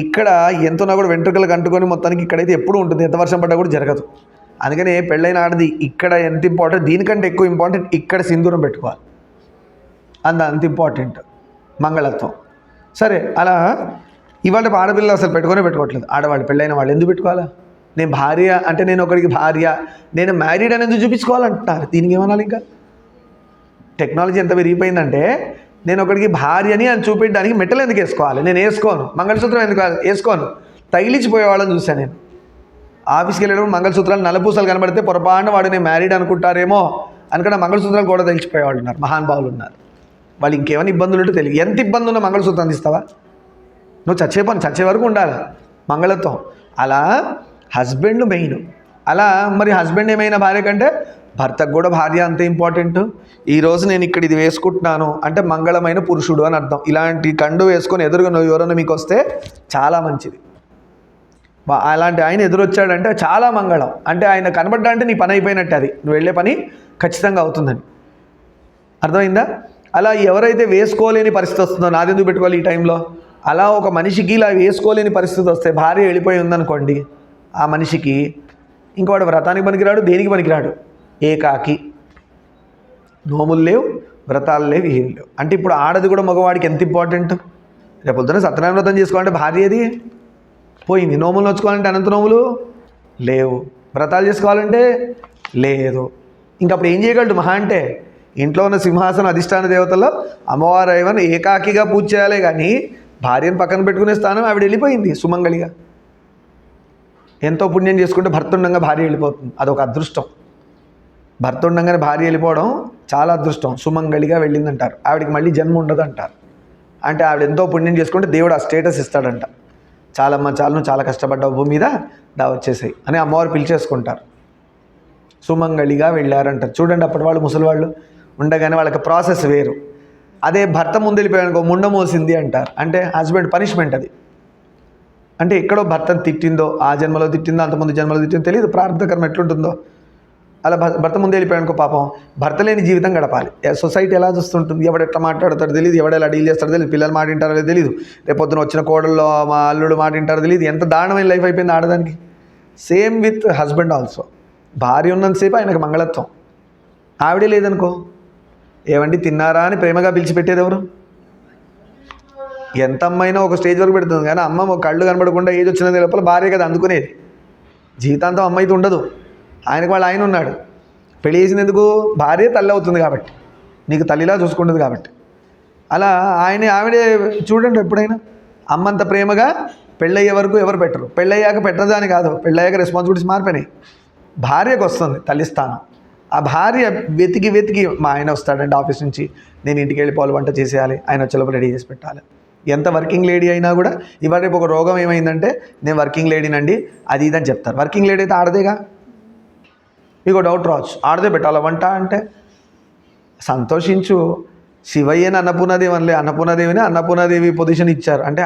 ఇక్కడ ఎంతనా కూడా వెంట్రుకలకు అంటుకొని మొత్తానికి ఇక్కడైతే ఎప్పుడూ ఉంటుంది, ఎంత వర్షం పడ్డా కూడా జరగదు. అందుకనే పెళ్ళైన ఆడది ఇక్కడ ఎంత ఇంపార్టెంట్, దీనికంటే ఎక్కువ ఇంపార్టెంట్ ఇక్కడ సింధూరం పెట్టుకోవాలి, అంత ఇంపార్టెంట్ మంగళత్వం. సరే, అలా ఇవాళ ఆడపిల్లలు అసలు పెట్టుకోవట్లేదు. ఆడవాళ్ళు పెళ్ళైన వాళ్ళు ఎందుకు పెట్టుకోవాలా? నేను భార్య అంటే నేను ఒకరికి భార్య, నేను మ్యారీడ్ అనేది చూపించుకోవాలంటున్నారు. దీనికి ఏమనాలి? ఇంకా టెక్నాలజీ ఎంత విరిగిపోయిందంటే నేను ఒకరికి భార్యని అని చూపించడానికి మెట్టలు ఎందుకు వేసుకోవాలి? నేను వేసుకోను. మంగళసూత్రం ఎందుకు వేసుకోను? తగిలించిపోయేవాళ్ళని చూశాను నేను. ఆఫీస్కి వెళ్ళేటప్పుడు మంగళసూత్రాలు నల్లపూసలు కనబడితే పొరపాటున వాడు నేను మ్యారీడ్ అనుకుంటారేమో అనుకున్న మంగళసూత్రాలు కూడా తెలిసిపోయేవాళ్ళు ఉన్నారు, మహానుభావులు ఉన్నారు. వాళ్ళు ఇంకేమైనా ఇబ్బందులు ఉంటే తెలియదు. ఎంత ఇబ్బంది ఉన్నా మంగళసూత్రం తీస్తావా? నువ్వు చచ్చే వరకు ఉండాలి మంగళత్వం. అలా హస్బెండ్ మెయిన్. అలా మరి హస్బెండ్ ఏమైనా భార్య కంటే భర్తకు కూడా భార్య అంతే ఇంపార్టెంట్. ఈరోజు నేను ఇక్కడ ఇది వేసుకుంటున్నాను అంటే మంగళమైన పురుషుడు అని అర్థం. ఇలాంటి కండు వేసుకొని ఎదురుగా ఎవరైనా మీకు వస్తే చాలా మంచిది. అలాంటి ఆయన ఎదురొచ్చాడంటే చాలా మంగళం. అంటే ఆయన కనబడ్డా అంటే నీ పని అయిపోయినట్టు, అది నువ్వు వెళ్ళే పని ఖచ్చితంగా అవుతుందని. అర్థమైందా? అలా ఎవరైతే వేసుకోలేని పరిస్థితి వస్తుందో, నాదెందుకు పెట్టుకోవాలి ఈ టైంలో, అలా ఒక మనిషికి ఇలా వేసుకోలేని పరిస్థితి వస్తే, భార్య వెళ్ళిపోయి ఉందనుకోండి, ఆ మనిషికి ఇంకోటి వ్రతానికి పనికిరాడు, దేనికి పనికిరాడు, ఏకాకి. నోములు లేవు, వ్రతాలు లేవు, ఏం లేవు. అంటే ఇప్పుడు ఆడది కూడా మగవాడికి ఎంత ఇంపార్టెంట్. రేపు పొద్దున సత్యనారాయణ వ్రతం చేసుకోవాలంటే భార్య ఏది పోయింది, నోములు నోచుకోవాలంటే అనంత నోములు లేవు, వ్రతాలు చేసుకోవాలంటే లేదు. ఇంకప్పుడు ఏం చేయగలడు మహా అంటే ఇంట్లో ఉన్న సింహాసనం అధిష్టాన దేవతల్లో అమ్మవారు ఏమన్నా ఏకాకిగా పూజ చేయాలి, కానీ భార్యను పక్కన పెట్టుకునే స్థానం ఆవిడ వెళ్ళిపోయింది సుమంగళిగా. ఎంతో పుణ్యం చేసుకుంటే భర్త ఉండగా భార్య వెళ్ళిపోతుంది, అదొక అదృష్టం. భర్త ఉండగానే భార్య వెళ్ళిపోవడం చాలా అదృష్టం. సుమంగళిగా వెళ్ళిందంటారు, ఆవిడికి మళ్ళీ జన్మ ఉండదు అంటారు. అంటే ఆవిడ ఎంతో పుణ్యం చేసుకుంటే దేవుడు ఆ స్టేటస్ ఇస్తాడంట. చాలమ్మ చాలు, నువ్వు చాలా కష్టపడ్డావు భూమి మీద, దా వచ్చేసాయి అని అమ్మవారు పిలిచేసుకుంటారు. సుమంగళిగా వెళ్ళారంటారు. చూడండి, అప్పటి వాళ్ళు ముసలి వాళ్ళు ఉండగానే వాళ్ళకి ప్రాసెస్ వేరు. అదే భర్త ముందు వెళ్ళిపోయానుకో ముండ మోసింది అంటారు. అంటే హస్బెండ్ పనిష్మెంట్ అది. అంటే ఎక్కడో భర్తను తిట్టిందో, ఆ జన్మలో తిట్టిందో, అంతకుముందు జన్మలో తిట్టిందో తెలియదు, ప్రారంభకరం ఎట్లుంటుందో. అలా భర్త ముందు వెళ్ళిపోయానుకో పాపం, భర్త లేని జీవితం గడపాలి. సొసైటీ ఎలా చూస్తుంటుంది, ఎవడు ఎట్లా మాట్లాడతాడో తెలియదు, ఎవడు ఎలా డీల్ చేస్తాడో తెలియదు, పిల్లలు మాట వింటారో తెలియదు, రేపొద్దున వచ్చిన కోడల్లో మా అల్లుడు మాట వింటారో తెలియదు. ఎంత దారుణమైన లైఫ్ అయిపోయింది ఆడదానికి. Same with husband also. భార్య ఉన్నంతసేపు ఆయనకు మంగళత్వం, ఆవిడే లేదనుకో, ఏమండి తిన్నారా అని ప్రేమగా పిలిచిపెట్టేది ఎవరు? ఎంత అమ్మైనా ఒక స్టేజ్ వరకు పెడుతుంది, కానీ అమ్మ ఒక కళ్ళు కనబడకుండా ఏజ్ వచ్చినది లోపల భార్య కదా అందుకునేది. జీవితాంతం అమ్మాయితో ఉండదు. ఆయనకు వాళ్ళు ఆయన ఉన్నాడు, పెళ్లి చేసినందుకు భార్య తల్లి అవుతుంది కాబట్టి, నీకు తల్లిలా చూసుకుంటుంది కాబట్టి. అలా ఆవిడే చూడండి, ఎప్పుడైనా అమ్మంత ప్రేమగా పెళ్ళయ్యే వరకు ఎవరు పెట్టరు. పెళ్ళయ్యాక పెట్టదు అని కాదు, పెళ్ళయ్యాక రెస్పాన్సిబిలిటీస్ మారిపోయినాయి. భార్యకు వస్తుంది తల్లి స్థానం. ఆ భార్య వెతికి మా ఆయన వస్తాడంటే ఆఫీస్ నుంచి, నేను ఇంటికి వెళ్ళిపోవాలి, వంట చేసేయాలి, ఆయన వచ్చేలోపు రెడీ చేసి పెట్టాలి. ఎంత వర్కింగ్ లేడీ అయినా కూడా ఇవాళ రేపు ఒక రోగం ఏమైందంటే, నేను వర్కింగ్ లేడీనండి అది ఇదని చెప్తారు. వర్కింగ్ లేడీ అయితే ఆడదేగా. మీకు డౌట్ రావచ్చు, ఆడదే పెట్టాలా వంట అంటే, సంతోషించు. శివయ్యని అన్నపూర్ణాదేవి అనలే, అన్నపూర్ణాదేవి పొజిషన్ ఇచ్చారు. అంటే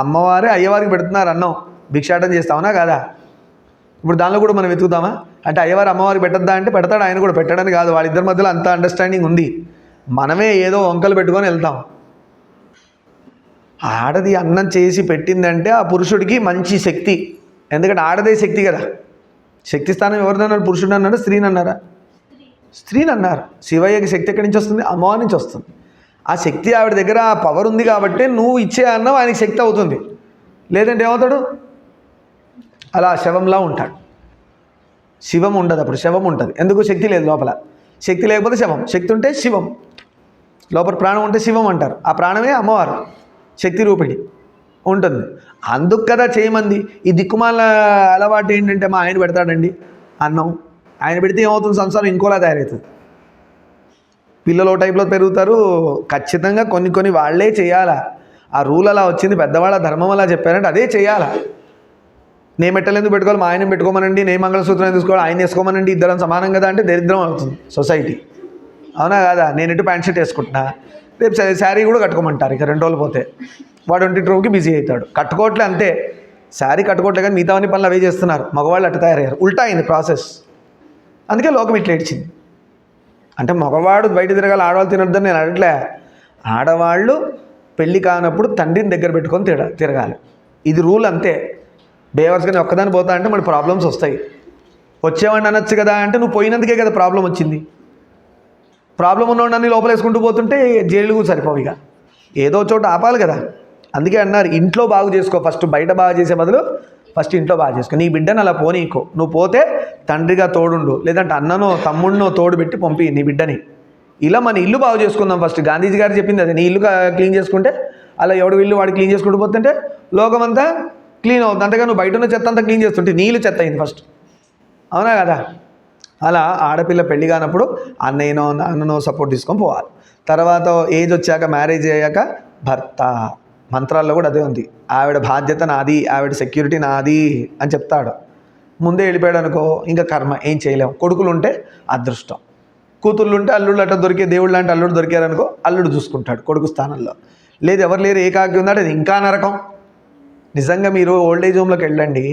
అమ్మవారే అయ్యవారికి పెడుతున్నారు అన్నం, భిక్షాటం చేస్తామన్నా కదా. ఇప్పుడు దానిలో కూడా మనం వెతుకుతామా? అంటే అయ్యవారు అమ్మవారికి పెట్టద్దా అంటే పెడతాడు ఆయన కూడా, పెట్టడని కాదు, వాళ్ళిద్దరి మధ్యలో అంత అండర్స్టాండింగ్ ఉంది. మనమే ఏదో వంకలు పెట్టుకొని వెళ్తాం. ఆడది అన్నం చేసి పెట్టిందంటే ఆ పురుషుడికి మంచి శక్తి. ఎందుకంటే ఆడదే శక్తి కదా. శక్తి స్థానం ఎవరిదన్నారు? పురుషుడు అన్నారా, స్త్రీని అన్నారా? స్త్రీని అన్నారు. శివయ్యకి శక్తి ఎక్కడి నుంచి వస్తుంది? అమ్మవారి నుంచి వస్తుంది. ఆ శక్తి ఆవిడ దగ్గర ఆ పవర్ ఉంది కాబట్టి నువ్వు ఇచ్చే అన్నం ఆయనకి శక్తి అవుతుంది. లేదంటే ఏమవుతాడు? అలా శవంలా ఉంటాడు. శివం ఉండదు, అప్పుడు శవం ఉంటుంది. ఎందుకు? శక్తి లేదు లోపల. శక్తి లేకపోతే శవం, శక్తి ఉంటే శివం. లోపల ప్రాణం ఉంటే శివం అంటారు. ఆ ప్రాణమే అమ్మవారు, శక్తి రూపిణి ఉంటుంది. అందుకు కదా చేయమంది. ఈ దిక్కుమాల అలవాటు ఏంటంటే, మా ఆయన పెడతాడండి అన్నం, ఆయన పెడితే ఏమవుతుంది? సంసారం ఇంకోలా తయారవుతుంది. పిల్లలు ఓ టైప్లో పెరుగుతారు. ఖచ్చితంగా కొన్ని వాళ్ళే చేయాలా. ఆ రూల్ అలా వచ్చింది, పెద్దవాళ్ళ ధర్మం అలా చెప్పారంటే అదే చేయాలా. నేను మెట్టలు ఎందుకు పెట్టుకోవాలి, మా ఆయన పెట్టుకోమనండి, నేను మంగళసూత్రం తీసుకోవాలి, ఆయన వేసుకోమనండి, ఇద్దరం సమానం కదా అంటే దరిద్రం అవుతుంది సొసైటీ. అవునా కదా? నేను ఎటు ప్యాంట్ షర్ట్ వేసుకుంటున్నా, రేపు శారీ కూడా కట్టుకోమంటారు ఇక 2 రోజులు పోతే. వాడు ఒంటింటి రూమ్కి బిజీ అవుతాడు. కట్టుకోవట్లే అంతే, శారీ కట్టుకోవట్లే కానీ మిగతావన్నీ పనులు అవే చేస్తున్నారు. మగవాళ్ళు అట్ట తయారయ్యారు, ఉల్టా అయింది ప్రాసెస్. అందుకే లోకం ఇట్లా ఏడ్చింది. అంటే మగవాడు బయట తిరగాలి, ఆడవాళ్ళు తినొద్దని నేను అడగట్లే. ఆడవాళ్ళు పెళ్ళి కానప్పుడు తండ్రిని దగ్గర పెట్టుకొని తిరగాలి, ఇది రూల్ అంతే. బేవర్స్గా ఒక్కదాన్ని పోతా అంటే మన ప్రాబ్లమ్స్ వస్తాయి. వచ్చేవాడిని అనొచ్చు కదా అంటే నువ్వు పోయినందుకే కదా ప్రాబ్లం వచ్చింది. ప్రాబ్లం ఉన్నవాడిని లోపల వేసుకుంటూ పోతుంటే జైలు సరిపోవు. ఇక ఏదో చోట ఆపాలి కదా. అందుకే అన్నారు ఇంట్లో బాగు చేసుకో ఫస్ట్, బయట బాగా చేసే బదులు ఫస్ట్ ఇంట్లో బాగా చేసుకో. నీ బిడ్డను అలా పోనీకో, నువ్వు పోతే తండ్రిగా తోడుండు, లేదంటే అన్ననో తమ్ముడినో తోడు పెట్టి పంపి నీ బిడ్డని. ఇలా మన ఇల్లు బాగు చేసుకుందాం ఫస్ట్. గాంధీజీ గారు చెప్పింది అదే, నీ ఇల్లు క్లీన్ చేసుకుంటే అలా ఎవడు ఇల్లు వాడు క్లీన్ చేసుకుంటూ పోతుంటే లోకమంతా క్లీన్ అవుతుంది. అంతగా నువ్వు బయట ఉన్న చెత్త అంతా క్లీన్ చేస్తుంటే నీళ్ళు చెత్త అయింది ఫస్ట్, అవునా కదా. అలా ఆడపిల్ల పెళ్లి కానప్పుడు అన్నయ్యనో నాన్ననో సపోర్ట్ తీసుకొని పోవాలి. తర్వాత ఏజ్ వచ్చాక, మ్యారేజ్ అయ్యాక భర్త, మంత్రాల్లో కూడా అదే ఉంది, ఆవిడ బాధ్యత నాది, ఆవిడ సెక్యూరిటీ నాది అని చెప్తాడు. ముందే వెళ్ళిపోయాడు అనుకో ఇంకా కర్మ, ఏం చేయలేము. కొడుకులు ఉంటే అదృష్టం, కూతుర్లు ఉంటే అల్లుళ్ళు అట్లా దొరికే, దేవుళ్ళు లాంటి అల్లుడు దొరికారనుకో అల్లుడు చూసుకుంటాడు కొడుకు స్థానంలో. లేదు ఎవరు లేరు, ఏకాకి ఉన్నాడు, అది ఇంకా నరకం. నిజంగా మీరు ఓల్డేజ్ హోమ్లోకి వెళ్ళండి,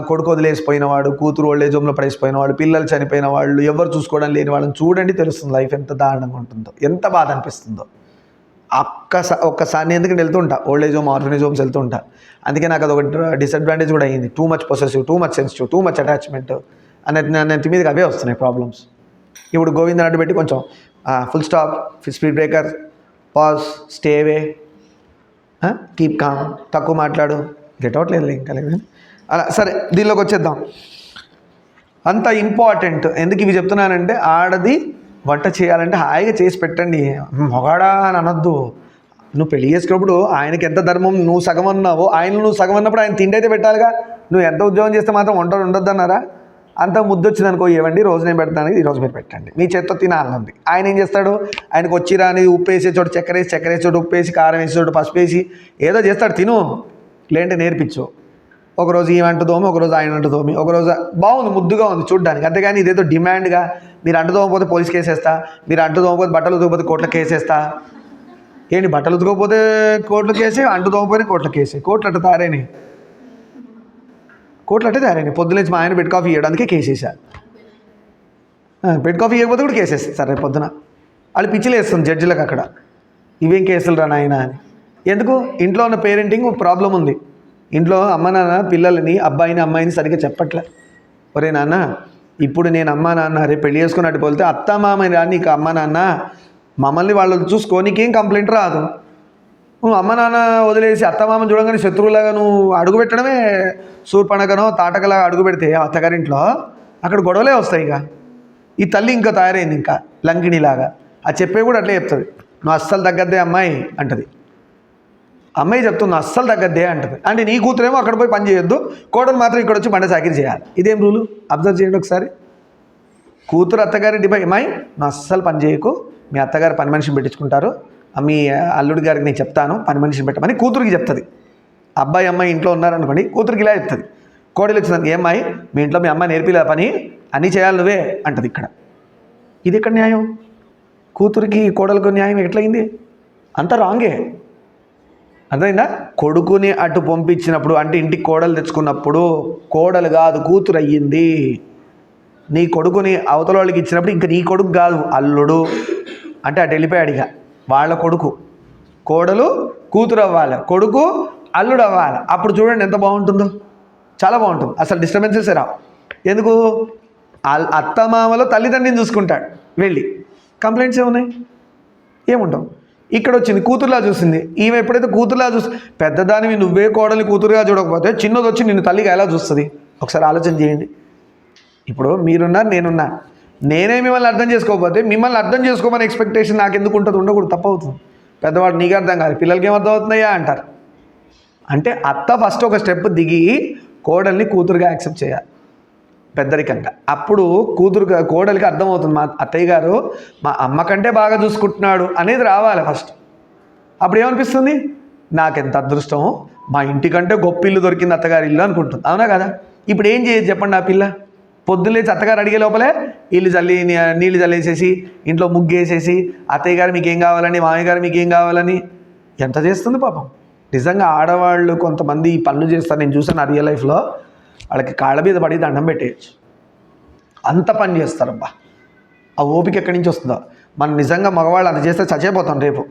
కొడుకు వదిలేసిపోయినవాడు, కూతురు ఓల్డేజ్ హోమ్లో పడేసిపోయినవాడు, పిల్లలు చనిపోయిన వాళ్ళు, ఎవరు చూసుకోవడం లేని వాళ్ళని చూడండి, తెలుస్తుంది లైఫ్ ఎంత దారుణంగా ఉంటుందో, ఎంత బాధ అనిపిస్తుందో. ఒక్కసారి నేను ఎందుకంటే వెళ్తుంటా ఓల్డేజ్ హోమ్, ఆర్ఫనేజ్ హోమ్స్ వెళ్తుంటా. అందుకే నాకు అదొక డిసడ్వాంటేజ్ కూడా అయ్యింది. Too much possessive, too much sensitive, too much attachment అనేది మీదకి అవే వస్తున్నాయి ప్రాబ్లమ్స్. ఇప్పుడు గోవింద అడ్డు పెట్టి కొంచెం full stop, speed breaker, pause, stay away, keep com, తక్కువ మాట్లాడు, గెట్ అవుట్ లేదు ఇంకా లేదు. అలా సరే దీనిలోకి వచ్చేద్దాం. అంత ఇంపార్టెంట్ ఎందుకు ఇవి చెప్తున్నానంటే, ఆడది వంట చేయాలంటే హాయిగా చేసి పెట్టండి, మొగాడా అని అనొద్దు. నువ్వు పెళ్లి చేసుకున్నప్పుడు ఆయనకి ఎంత ధర్మం, నువ్వు సగం అన్నావో ఆయన నువ్వు సగం అన్నప్పుడు ఆయన తిండి అయితే పెట్టాలిగా. నువ్వు ఎంత ఉద్యోగం చేస్తే మాత్రం వంట ఉండొద్దు అన్నారా? అంత ముద్దు వచ్చింది అనుకో, ఇవ్వండి రోజు నేను పెడతాను, ఈరోజు మీరు పెట్టండి, మీ చేత్తో తినాలన్నది. ఆయన ఏం చేస్తాడు, ఆయనకు వచ్చి రాని ఉప్పు వేసే చోటు చక్కెర వేసి చోటు ఉప్పు వేసి, కారం వేసే చోటు పసుపు వేసి ఏదో చేస్తాడు, తిను లేదంటే నేర్పించు. ఒకరోజు ఈ అంటు తోమి, ఒకరోజు ఆయన అంటు తోమి, ఒకరోజు బాగుంది ముద్దుగా ఉంది చూడ్డానికి. అంతేగాని ఇదేదో డిమాండ్గా మీరు అంటు తోమకపోతే పోలీస్ కేసేస్తా, మీరు అంటు తోమకపోతే బట్టలు ఉతకపోతే కోట్ల కేసేస్తా. ఏంటి బట్టలు ఉతకపోతే కోట్ల కేసే, అంటు తోమకపోతే కోట్ల కేసే. కోట్లు అట్ట తయారైనాయి, కోట్లు అట్టే తయారైనాయి. పొద్దులేసి మా ఆయన బెడ్ కాఫీ ఇవ్వడానికే కేసేసారు. బెడ్ కాఫీ ఇవ్వకపోతే కూడా కేసేస్తారు రేపు పొద్దున. వాళ్ళు పిచ్చిలు వేస్తుంది జడ్జిలకు అక్కడ, ఇవేం కేసులు రా నాయన అని. ఎందుకు? ఇంట్లో ఉన్న పేరెంటింగ్ ప్రాబ్లం ఉంది. ఇంట్లో అమ్మ నాన్న పిల్లలని, అబ్బాయిని అమ్మాయిని సరిగ్గా చెప్పట్లే. ఒరే నాన్న, ఇప్పుడు నేను అమ్మ నాన్న రేపు పెళ్లి చేసుకున్నట్టు పోలితే అత్త మామని రా నీకు అమ్మ నాన్న, మమ్మల్ని వాళ్ళు చూసుకోనికేం కంప్లైంట్ రాదు. నువ్వు అమ్మ నాన్న వదిలేసి అత్తమామని చూడగానే శత్రువులాగా నువ్వు అడుగు పెట్టడమే సూర్పణకనో తాటకలాగా అడుగు పెడితే అత్తగారింట్లో అక్కడ గొడవలే వస్తాయి. ఇక ఈ తల్లి ఇంకా తయారైంది, ఇంకా లంకిణిలాగా. అది చెప్పే కూడా అట్లే చెప్తుంది, నువ్వు అస్సలు తగ్గద్దే అమ్మాయి అంటది. అమ్మాయి చెప్తుంది అస్సలు తగ్గద్దే అంటది. అంటే నీ కూతురేమో అక్కడ పోయి పని చేయొద్దు, కోడలు మాత్రం ఇక్కడ వచ్చి బండ చాకిరి చేయాలి. ఇదేం రూలు? అబ్జర్వ్ చేయండి ఒకసారి. కూతురు అత్తగారి డిపై అమ్మాయి నువ్వు అస్సలు పని చేయకు, మీ అత్తగారు పని మనిషిని పెట్టించుకుంటారు, మీ అల్లుడి గారికి నేను చెప్తాను పని మనిషిని పెట్టమని కూతురికి చెప్తుంది. అబ్బాయి అమ్మాయి ఇంట్లో ఉన్నారనుకోండి, కూతురికి ఇలా చెప్తుంది. కోడలు వచ్చింది, ఏ అమ్మాయి మీ ఇంట్లో మీ అమ్మాయి నేర్పిలే పని, అన్నీ చేయాలి నువ్వే అంటది. ఇక్కడ ఇది ఎక్కడ న్యాయం? కూతురికి కోడలకు న్యాయం ఎట్లయింది? అంత రాంగే. అర్థమైందా? కొడుకుని అటు పంపించినప్పుడు అంటే ఇంటికి కోడలు తెచ్చుకున్నప్పుడు కోడలు కాదు కూతురు అయ్యింది. నీ కొడుకుని అవతల వాళ్ళకి ఇచ్చినప్పుడు ఇంకా నీ కొడుకు కాదు అల్లుడు, అంటే అటు వెళ్ళిపోయాడు. ఇక వాళ్ళ కొడుకు, కోడలు కూతురు అవ్వాలి, కొడుకు అల్లుడు అవ్వాలి. అప్పుడు చూడండి ఎంత బాగుంటుందో, చాలా బాగుంటుంది. అసలు డిస్టర్బెన్సెస్ రావు. ఎందుకు? అత్తమామలో తల్లిదండ్రిని చూసుకుంటాడు వెళ్ళి, కంప్లైంట్స్ ఏమున్నాయి? ఏముంటావు. ఇక్కడ వచ్చింది కూతురులా చూసింది. ఈమె ఎప్పుడైతే కూతురులా పెద్దదానివి నువ్వే కోడలి కూతురుగా చూడకపోతే చిన్నది వచ్చి నిన్ను తల్లిగా ఎలా చూస్తుంది? ఒకసారి ఆలోచన చేయండి. ఇప్పుడు మీరున్నారు, నేనున్నా, నేనే మిమ్మల్ని అర్థం చేసుకోకపోతే మిమ్మల్ని అర్థం చేసుకోమని ఎక్స్పెక్టేషన్ నాకు ఎందుకు ఉంటుంది? ఉండకూడదు, తప్పు అవుతుంది. పెద్దవాడు నీకు అర్థం కాదు, పిల్లలకి ఏమర్థం అవుతున్నాయా అంటారు. అంటే అత్త ఫస్ట్ ఒక స్టెప్ దిగి కోడల్ని కూతురుగా యాక్సెప్ట్ చేయాలి పెద్దరికంగా. అప్పుడు కోడలికి అర్థమవుతుంది, మా అత్తయ్య గారు మా అమ్మ కంటే బాగా చూసుకుంటున్నాడు అనేది రావాలి ఫస్ట్. అప్పుడు ఏమనిపిస్తుంది? నాకెంత అదృష్టమో, మా ఇంటికంటే గొప్ప ఇల్లు దొరికింది అత్తగారి ఇల్లు అనుకుంటుంది. అవునా కదా? ఇప్పుడు ఏం చేయదు చెప్పండి? ఆ పిల్ల పొద్దులేసి అత్తగారు అడిగే లోపలే నీళ్ళు చల్లేసేసి ఇంట్లో ముగ్గేసేసి అత్తయ్య గారు మీకేం కావాలని, మామయ్య గారు మీకేం కావాలని ఎంత చేస్తుంది పాపం. నిజంగా ఆడవాళ్ళు కొంతమంది ఈ పనులు చేస్తారు, నేను చూసాను నా రియల్ లైఫ్లో. వాళ్ళకి కాళ్ళ మీద పడి దండం పెట్టేయచ్చు, అంత పని చేస్తారబ్బా. ఆ ఓపిక ఎక్కడి నుంచి వస్తుందో. మనం నిజంగా మగవాళ్ళు అంత చేస్తే చచ్చిపోతాం రేపు.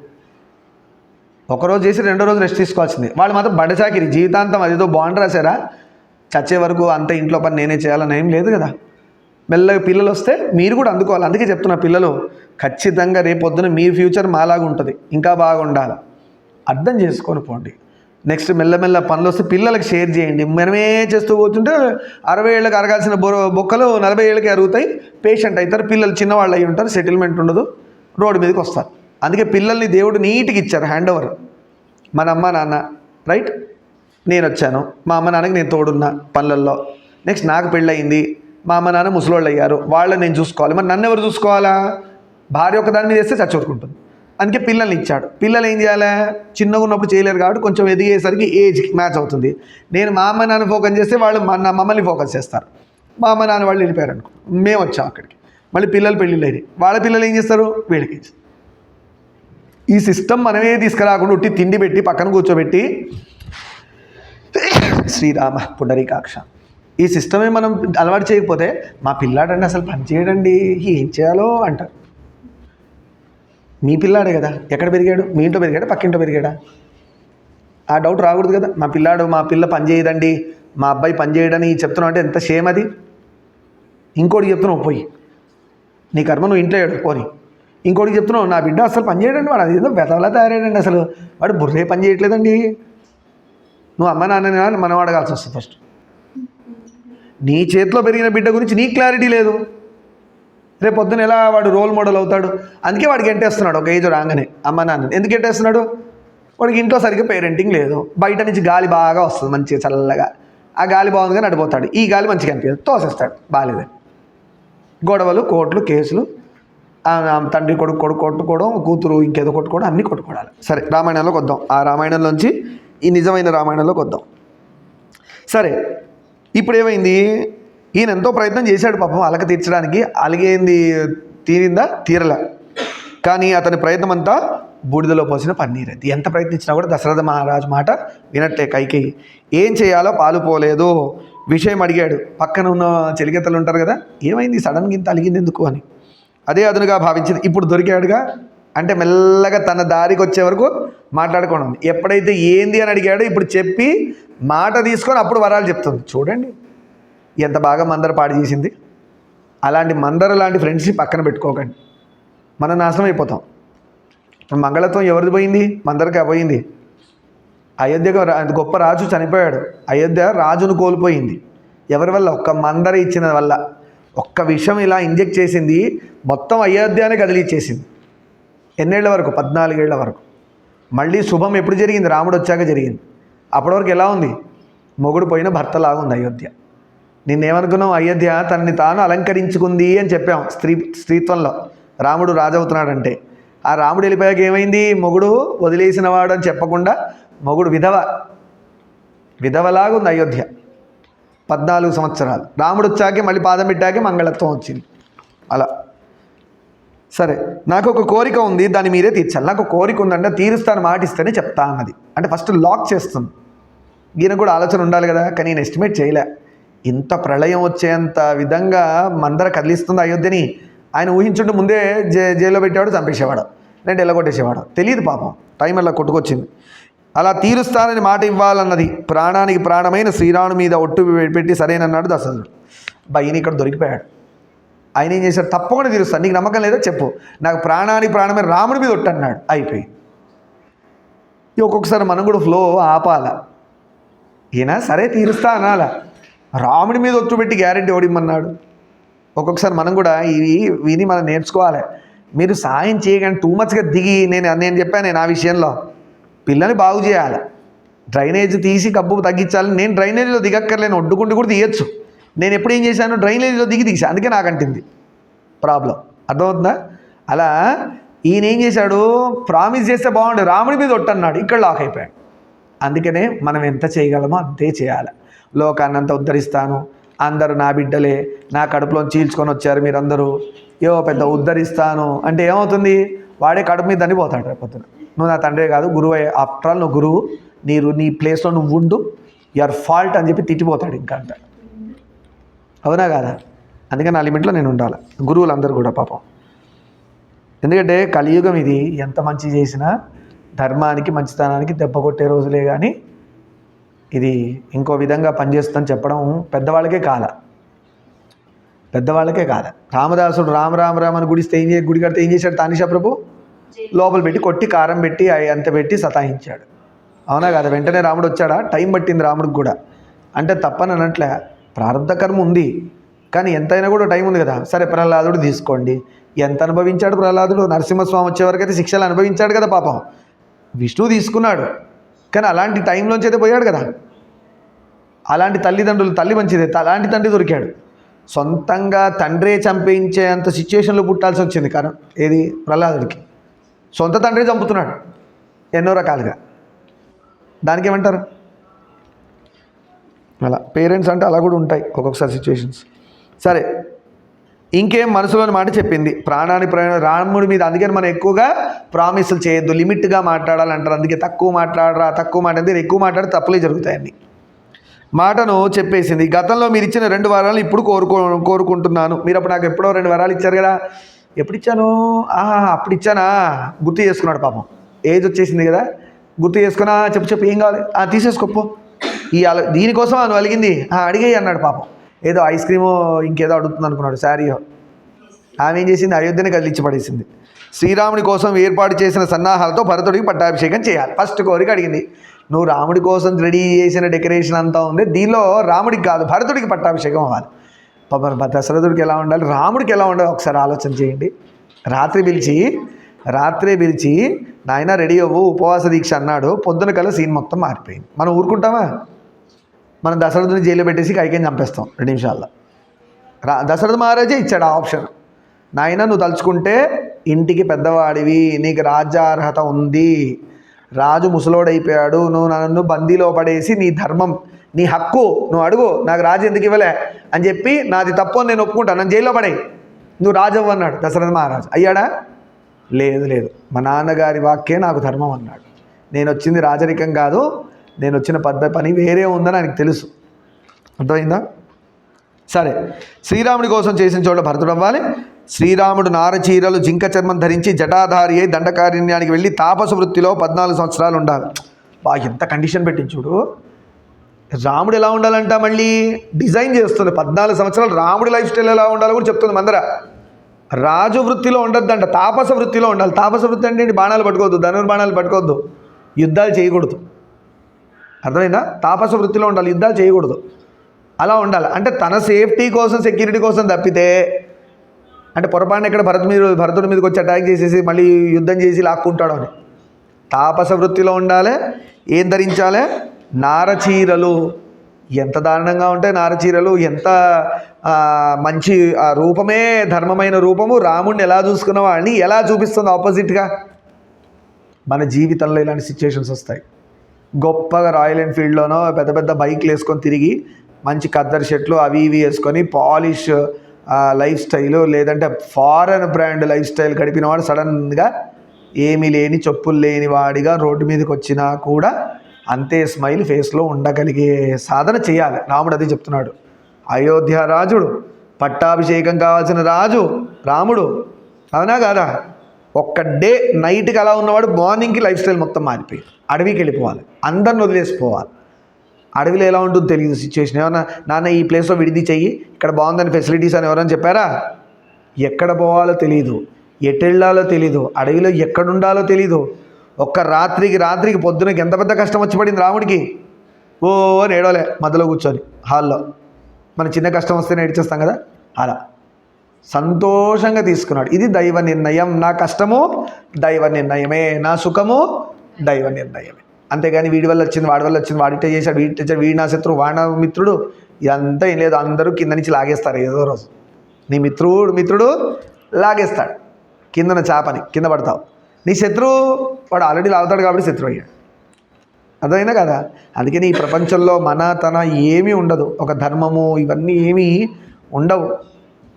ఒకరోజు చేసి రెండో రోజు రెస్ట్ తీసుకోవాల్సింది. వాళ్ళు మాత్రం బడచాకిరి జీవితాంతం, అదేదో బాండ్ రాశారా చచ్చే వరకు అంత ఇంట్లో పని నేనే చేయాలని ఏం లేదు కదా. మెల్లగా పిల్లలు వస్తే మీరు కూడా అందుకోవాలి. అందుకే చెప్తున్నా, పిల్లలు ఖచ్చితంగా రేపొద్దున మీ ఫ్యూచర్ మాలాగా ఉంటుంది, ఇంకా బాగా ఉండాలి. అర్థం చేసుకొని పోండి. నెక్స్ట్ మెల్లమెల్ల పనులు వస్తే పిల్లలకి షేర్ చేయండి. మనమే చేస్తూ పోతుంటే 60 ఏళ్ళకి అరగాల్సిన బొక్కలు 40 ఏళ్ళకి అరుగుతాయి, పేషెంట్ అవుతారు. పిల్లలు చిన్నవాళ్ళు అయి ఉంటారు, సెటిల్మెంట్ ఉండదు, రోడ్డు మీదకి వస్తారు. అందుకే పిల్లల్ని దేవుడు నీట్గా ఇచ్చారు, హ్యాండ్ ఓవర్. మన అమ్మ నాన్న రైట్, నేను వచ్చాను, మా అమ్మ నాన్నకి నేను తోడున్నా పనులలో. నెక్స్ట్ నాకు పెళ్ళయింది, మా అమ్మ నాన్న ముసలోళ్ళు అయ్యారు, వాళ్ళని నేను చూసుకోవాలి. మరి నన్ను ఎవరు చూసుకోవాలా? భార్య ఒకదాని మీద వేస్తే చచ్చొరుకుంటుంది. అందుకే పిల్లల్ని ఇచ్చాడు. పిల్లలు ఏం చేయాలి? చిన్నగా ఉన్నప్పుడు చేయలేరు కాబట్టి కొంచెం ఎదిగేసరికి ఏజ్కి మ్యాచ్ అవుతుంది. నేను మా అమ్మ నాన్న ఫోకస్ చేస్తే వాళ్ళు మమ్మల్ని ఫోకస్ చేస్తారు. మా అమ్మ నాన్న వాళ్ళు వెళ్ళిపోయారు అనుకో, మేము వచ్చాం అక్కడికి. మళ్ళీ పిల్లలు పెళ్ళిళ్ళు అయ్యి వాళ్ళ పిల్లలు ఏం చేస్తారు? వీళ్ళకి. ఈ సిస్టమ్ మనమే తీసుకురాకుండా ఉట్టి తిండి పెట్టి పక్కన కూర్చోబెట్టి శ్రీరామ పుండరీకాక్ష, ఈ సిస్టమే మనం అలవాటు చేయకపోతే మా పిల్లాడండి అసలు పని చేయడండి, ఏం చేయాలో అంటారు. మీ పిల్లాడే కదా, ఎక్కడ పెరిగాడు? మీ ఇంట్లో పెరిగాడా, పక్కింట్లో పెరిగాడా? ఆ డౌట్ రాకూడదు కదా. మా పిల్ల పని చేయదండి, మా అబ్బాయి పని చేయడని చెప్తున్నావు అంటే ఎంత షేమ్ అది. ఇంకోటి చెప్తున్నావు, పోయి నీ కర్మ నువ్వు ఇంట్లో ఏడు పోని. ఇంకోటి చెప్తున్నావు, నా బిడ్డ అసలు పని చేయడండి, వాడు అది ఏదో వెతవలా తయారాడండి, అసలు వాడు బుర్రే పని చేయట్లేదండి. నువ్వు అమ్మ నాన్న మనం అడగాల్సి వస్తుంది ఫస్ట్. నీ చేతిలో పెరిగిన బిడ్డ గురించి నీకు క్లారిటీ లేదు. రేపు పొద్దున ఎలా వాడు రోల్ మోడల్ అవుతాడు? అందుకే వాడికి ఎంటేస్తున్నాడు ఒక ఏజ్ రాగానే అమ్మ నాన్న. ఎందుకు ఎంటేస్తున్నాడు? వాడికి ఇంట్లో సరిగ్గా పేరెంటింగ్ లేదు. బయట నుంచి గాలి బాగా వస్తుంది మంచిగా చల్లగా, ఆ గాలి బాగుందిగా నడిపోతాడు. ఈ గాలి మంచిగా అనిపించదు, తోసేస్తాడు బాగాలేదని. గొడవలు, కోర్టులు, కేసులు, తండ్రి కొడుకు కొట్టుకోవడం, కూతురు ఇంకేదో కొట్టుకోవడం, అన్నీ కొట్టుకోవడాలి. సరే, రామాయణంలోకి వద్దాం. ఆ రామాయణంలోంచి ఈ నిజమైన రామాయణంలోకి వద్దాం. సరే, ఇప్పుడు ఏమైంది? ఈయన ఎంతో ప్రయత్నం చేశాడు పాపం అలక తీర్చడానికి. అలిగేంది తీరిందా? తీరలే. కానీ అతని ప్రయత్నం అంతా బూడిదలో పోసిన పన్నీరది. ఎంత ప్రయత్నించినా కూడా దశరథ మహారాజు మాట వినట్లే కైకేయి. ఏం చేయాలో పాలుపోలేదు. విషయం అడిగాడు. పక్కన ఉన్న చెలికెత్తలు ఉంటారు కదా, ఏమైంది సడన్గా ఇంత అలిగింది ఎందుకు అని. అదే అదునుగా భావించింది. ఇప్పుడు దొరికాడుగా అంటే మెల్లగా తన దారికి వచ్చే వరకు మాట్లాడుకోవడం. ఎప్పుడైతే ఏంది అని అడిగాడో ఇప్పుడు చెప్పి మాట తీసుకొని అప్పుడు వరాలు చెప్తుంది. చూడండి ఎంత బాగా మందర పాడు చేసింది. అలాంటి మందర లాంటి ఫ్రెండ్స్ని పక్కన పెట్టుకోకండి, మనం నాశనం అయిపోతాం. మంగళత్వం ఎవరిది పోయింది? మందరకే పోయింది. అయోధ్యకు గొప్ప రాజు చనిపోయాడు, అయోధ్య రాజును కోల్పోయింది. ఎవరి వల్ల? ఒక్క మందర ఇచ్చిన వల్ల. ఒక్క విషయం ఇలా ఇంజెక్ట్ చేసింది, మొత్తం అయోధ్యనే కదిలిచ్చేసింది. ఎన్నేళ్ల వరకు? 14 ఏళ్ల వరకు. మళ్ళీ శుభం ఎప్పుడు జరిగింది? రాముడు వచ్చాక జరిగింది. అప్పటి వరకు ఎలా ఉంది? మొగుడు పోయిన భర్తలాగా ఉంది అయోధ్య. నిన్నేమనుకున్నావు? అయోధ్య తనని తాను అలంకరించుకుంది అని చెప్పాం స్త్రీత్వంలో. రాముడు రాజు అవుతున్నాడంటే. ఆ రాముడు వెళ్ళిపోయాక ఏమైంది? మొగుడు వదిలేసిన వాడు అని చెప్పకుండా మొగుడు విధవలాగా ఉంది అయోధ్య 14 సంవత్సరాలు. రాముడు వచ్చాకే మళ్ళీ పాదం పెట్టాకే మంగళత్వం వచ్చింది. అలా. సరే, నాకు ఒక కోరిక ఉంది, దాన్ని మీరే తీర్చాలి. నాకు కోరిక ఉందంటే తీరుస్తాను, మాట ఇస్తేనే చెప్తా అన్నది. అంటే ఫస్ట్ లాక్ చేస్తుంది. ఈయన కూడా ఆలోచన ఉండాలి కదా. కానీ నేను ఎస్టిమేట్ చేయలే, ఇంత ప్రళయం వచ్చేంత విధంగా మందర కదిలిస్తుంది అయోధ్యని. ఆయన ఊహించుంటే ముందే జైల్లో పెట్టేవాడు, చంపేసేవాడు, నేను ఎల్లగొట్టేసేవాడు. తెలియదు పాపం, టైం అలా కొట్టుకొచ్చింది. అలా తీరుస్తానని మాట ఇవ్వాలన్నది. ప్రాణానికి ప్రాణమైన శ్రీరాముని మీద ఒట్టు పెట్టి సరేనన్నాడు దశరథుడు. ఈయన ఇక్కడ దొరికిపోయాడు. ఆయన ఏం చేశాడు? తప్పకుండా తీరుస్తాను, నీకు నమ్మకం లేదా చెప్పు, నాకు ప్రాణానికి ప్రాణమైన రాముడి మీద ఒట్టు అన్నాడు. అయిపోయి. ఒక్కొక్కసారి మనం కూడా ఫ్లో ఆపాల. ఈయన సరే తీరుస్తా అనాలా, రాముడి మీద ఒట్టు పెట్టి గ్యారెంటీ ఓడిమ్మన్నాడు. ఒక్కొక్కసారి మనం కూడా విని మనం నేర్చుకోవాలి. మీరు సాయం చేయగానే టూ మచ్గా దిగి నేను చెప్పాను, నేను ఆ విషయంలో పిల్లల్ని బాగు చేయాలి, డ్రైనేజ్ తీసి కబ్బు తగ్గించాలి. నేను డ్రైనేజీలో దిగక్కర్లేను, ఒడ్డుకుంటూ కూడా తీయచ్చు. నేను ఎప్పుడు ఏం చేశాను? డ్రైనేజీలో తీసా, అందుకే నాకు అంటింది ప్రాబ్లం. అర్థమవుతుందా? అలా ఈయన ఏం చేశాడు? ప్రామిస్ చేస్తే బాగుండు, రాముడి మీద ఒట్టన్నాడు, ఇక్కడ లాక్ అయిపోయాడు. అందుకనే మనం ఎంత చేయగలమో అంతే చేయాలి. లోకాన్ని అంతా ఉద్ధరిస్తాను, అందరూ నా బిడ్డలే, నా కడుపులో చీల్చుకొని వచ్చారు మీరందరూ, ఏవో పెద్ద ఉద్ధరిస్తాను అంటే ఏమవుతుంది? వాడే కడుపు మీద చనిపోతాడు రేపొద్దున. నువ్వు నా తండ్రే కాదు, గురువు. ఆఫ్టర్ ఆల్ నువ్వు గురువు, నీ ప్లేస్లో నువ్వు ఉండు, యువర్ ఫాల్ట్ అని చెప్పి తిట్టిపోతాడు ఇంకా అంట. అవునా కాదా? అందుకని నా లిమిట్లో నేను ఉండాలి. గురువులందరూ కూడా పాపం, ఎందుకంటే కలియుగం ఇది. ఎంత మంచి చేసినా ధర్మానికి మంచితనానికి దెబ్బ కొట్టే రోజులే కానీ ఇది ఇంకో విధంగా పనిచేస్తుందని చెప్పడం పెద్దవాళ్ళకే కాల. రామదాసుడు రామ అని గుడి కడితే ఏం చేశాడు? తానిషా ప్రభు లోపల పెట్టి కొట్టి కారం పెట్టి అంత పెట్టి సతాయించాడు. అవునా కదా? వెంటనే రాముడు వచ్చాడా? టైం పట్టింది రాముడికి కూడా. అంటే తప్పని అనట్లే, ప్రారంభ కర్మ ఉంది, కానీ ఎంతైనా కూడా టైం ఉంది కదా. సరే ప్రహ్లాదుడు తీసుకోండి, ఎంత అనుభవించాడు ప్రహ్లాదుడు? నరసింహస్వామి వచ్చేవరకు అయితే శిక్షలు అనుభవించాడు కదా పాపం. విష్ణువు తీసుకున్నాడు, కానీ అలాంటి టైంలోంచి అయితే పోయాడు కదా. అలాంటి తల్లిదండ్రులు, తల్లి మంచిదే, అలాంటి తండ్రి దొరికాడు. సొంతంగా తండ్రే చంపేంచేంత సిచ్యువేషన్లో పుట్టాల్సి వచ్చింది. కారణం ఏది? ప్రహ్లాదుడికి సొంత తండ్రే చంపుతున్నాడు ఎన్నో రకాలుగా. దానికి ఏమంటారు? అలా పేరెంట్స్ అంటే అలా కూడా ఉంటాయి ఒక్కొక్కసారి సిచ్యువేషన్స్. సరే, ఇంకేం మనసులోని మాట చెప్పింది, ప్రాణాన్ని రాముడి మీద. అందుకని మనం ఎక్కువగా ప్రామిసులు చేయొద్దు, లిమిట్గా మాట్లాడాలంటారు. అందుకే తక్కువ మాట్లాడరా, తక్కువ మాట్లాడితే ఎక్కువ మాట్లాడితే తప్పులే జరుగుతాయండి. మాటను చెప్పేసింది. గతంలో మీరు ఇచ్చిన 2 వారాలు ఇప్పుడు కోరుకుంటున్నాను. మీరు అప్పుడు నాకు ఎప్పుడో 2 వారాలు ఇచ్చారు కదా. ఎప్పుడు ఇచ్చాను? అప్పుడు ఇచ్చానా? గుర్తు చేసుకున్నాడు పాపం. ఏజ్ వచ్చేసింది కదా, గుర్తు చేసుకున్నా. చెప్పు ఏం కావాలి? తీసేసుకోపో. దీనికోసం అని అలిగింది. అడిగేయి అన్నాడు పాపం. ఏదో ఐస్ క్రీమో ఇంకేదో అడుగుతుంది అనుకున్నాడు, శారీయో. ఆమె ఏం చేసింది? అయోధ్యని కదిలిచ్చి పడేసింది. శ్రీరాముడి కోసం ఏర్పాటు చేసిన సన్నాహాలతో భరతుడికి పట్టాభిషేకం చేయాలి. ఫస్ట్ కోరిక అడిగింది. నువ్వు రాముడి కోసం రెడీ చేసిన డెకరేషన్ అంతా ఉంది, దీనిలో రాముడికి కాదు భరతుడికి పట్టాభిషేకం అవ్వాలి. దశరథుడికి ఎలా ఉండాలి, రాముడికి ఎలా ఉండాలి ఒకసారి ఆలోచన చేయండి. రాత్రే పిలిచి నాయన రెడీ అవ్వు, ఉపవాస దీక్ష అన్నాడు. పొద్దున కల్లా సీన్ మొత్తం మారిపోయింది. మనం ఊరుకుంటామా? మనం దశరథుని జైల్లో పెట్టేసి కైకేయిని చంపేస్తాం 2 నిమిషాల్లో. దశరథ మహారాజే ఇచ్చాడు ఆ ఆప్షన్. నాయన నువ్వు తలుచుకుంటే ఇంటికి పెద్దవాడివి, నీకు రాజ్యార్హత ఉంది, రాజు ముసలోడైపోయాడు, నువ్వు నన్ను బందీలో పడేసి నీ ధర్మం, నీ హక్కు నువ్వు అడుగు, నాకు రాజు ఎందుకు ఇవ్వలే అని చెప్పి నాది తప్పు అని నేను ఒప్పుకుంటాను, నన్ను జైల్లో పడే, నువ్వు రాజు అవ్వు అన్నాడు దశరథ మహారాజు. అయ్యాడా? లేదు, మా నాన్నగారి వాక్యే నాకు ధర్మం అన్నాడు. నేను వచ్చింది రాజరికం కాదు, నేను వచ్చిన పని వేరే ఉందని ఆయనకు తెలుసు. అర్థమైందా? సరే, శ్రీరాముడి కోసం చేసిన చోట భరతుడు అవ్వాలి. శ్రీరాముడు నారచీరలు జింక చర్మం ధరించి జటాధారి అయి దండకారణ్యానికి వెళ్ళి తాపస వృత్తిలో 14 సంవత్సరాలు ఉండాలి. ఎంత కండిషన్ పెట్టించుడు. రాముడు ఎలా ఉండాలంట మళ్ళీ డిజైన్ చేస్తుంది. 14 సంవత్సరాలు రాముడి లైఫ్ స్టైల్ ఎలా ఉండాలో కూడా చెప్తుంది మందర. రాజు వృత్తిలో ఉండొద్దంట, తాపస వృత్తిలో ఉండాలి. తాపస వృత్తి అంటే బాణాలు పట్టుకోవద్దు, ధనుర్బాణాలు పట్టుకోవద్దు, యుద్ధాలు చేయకూడదు. అర్థమైందా? తాపస వృత్తిలో ఉండాలి, యుద్ధాలు చేయకూడదు. అలా ఉండాలి. అంటే తన సేఫ్టీ కోసం, సెక్యూరిటీ కోసం తప్పితే, అంటే పొరపాటున ఇక్కడ భరతుడి మీదకి వచ్చి అటాక్ చేసేసి మళ్ళీ యుద్ధం చేసి లాక్కుంటాడు అని. తాపస వృత్తిలో ఉండాలి. ఏం ధరించాలి? నారచీరలు. ఎంత దారుణంగా ఉంటాయి నారచీరలు, ఎంత మంచి ఆ రూపమే ధర్మమైన రూపము. రాముడిని ఎలా చూసుకున్న వాడిని ఎలా చూపిస్తుంది ఆపోజిట్గా. మన జీవితంలో ఇలాంటి సిచ్యువేషన్స్ వస్తాయి. గొప్పగా రాయల్ ఎన్ఫీల్డ్లోనో పెద్ద పెద్ద బైక్లు వేసుకొని తిరిగి, మంచి ఖద్దరు షర్ట్లు అవి ఇవి వేసుకొని, పాలిష్ లైఫ్ స్టైలు, లేదంటే ఫారెన్ బ్రాండ్ లైఫ్ స్టైల్ గడిపిన వాడు సడన్గా ఏమీ లేని, చెప్పులు లేని వాడిగా రోడ్డు మీదకి వచ్చినా కూడా అంతే స్మైల్ ఫేస్లో ఉండగలిగే సాధన చేయాలి. రాముడు అది చెప్తున్నాడు. అయోధ్య రాజుడు, పట్టాభిషేకం కావాల్సిన రాజు రాముడు, అవునా కాదా? ఒక్క డే నైట్కి అలా ఉన్నవాడు మార్నింగ్కి లైఫ్ స్టైల్ మొత్తం మారిపోయి అడవికి వెళ్ళిపోవాలి, అందరిని వదిలేసిపోవాలి. అడవిలో ఎలా ఉంటుందో తెలియదు సిచ్యువేషన్. ఏమన్నా నాన్న ఈ ప్లేస్లో విడిది చెయ్యి, ఇక్కడ బాగుందని ఫెసిలిటీస్ అని ఎవరైనా చెప్పారా? ఎక్కడ పోవాలో తెలియదు, ఎటు వెళ్ళాలో తెలీదు, అడవిలో ఎక్కడుండాలో తెలీదు. ఒక్క రాత్రికి పొద్దునకి ఎంత పెద్ద కష్టం వచ్చి పడింది రాముడికి. ఓ అని ఏడవలే మధ్యలో కూర్చొని హాల్లో. మన చిన్న కష్టం వస్తేనే ఏడ్చేస్తాం కదా, అలా సంతోషంగా తీసుకున్నాడు. ఇది దైవ నిర్ణయం. నా కష్టము దైవ నిర్ణయమే, నా సుఖము దైవ నిర్ణయమే. అంతేగాని వీడి వల్ల వచ్చింది, వాడి వల్ల వచ్చింది, వాడిటే చేశాడు, వీడి తెచ్చాడు, వీడి నా శత్రువు, వాడి నా మిత్రుడు, ఇదంతా ఏం లేదు. అందరూ కింద నుంచి లాగేస్తారు ఏదో రోజు. నీ మిత్రుడు లాగేస్తాడు కిందన చేపని, కింద పడతావు. నీ శత్రువు వాడు ఆల్రెడీ లాగుతాడు కాబట్టి శత్రువు అయ్యాడు. అదైనా కదా. అందుకని ఈ ప్రపంచంలో తన ఏమీ ఉండదు. ఒక ధర్మము ఇవన్నీ ఏమీ ఉండవు.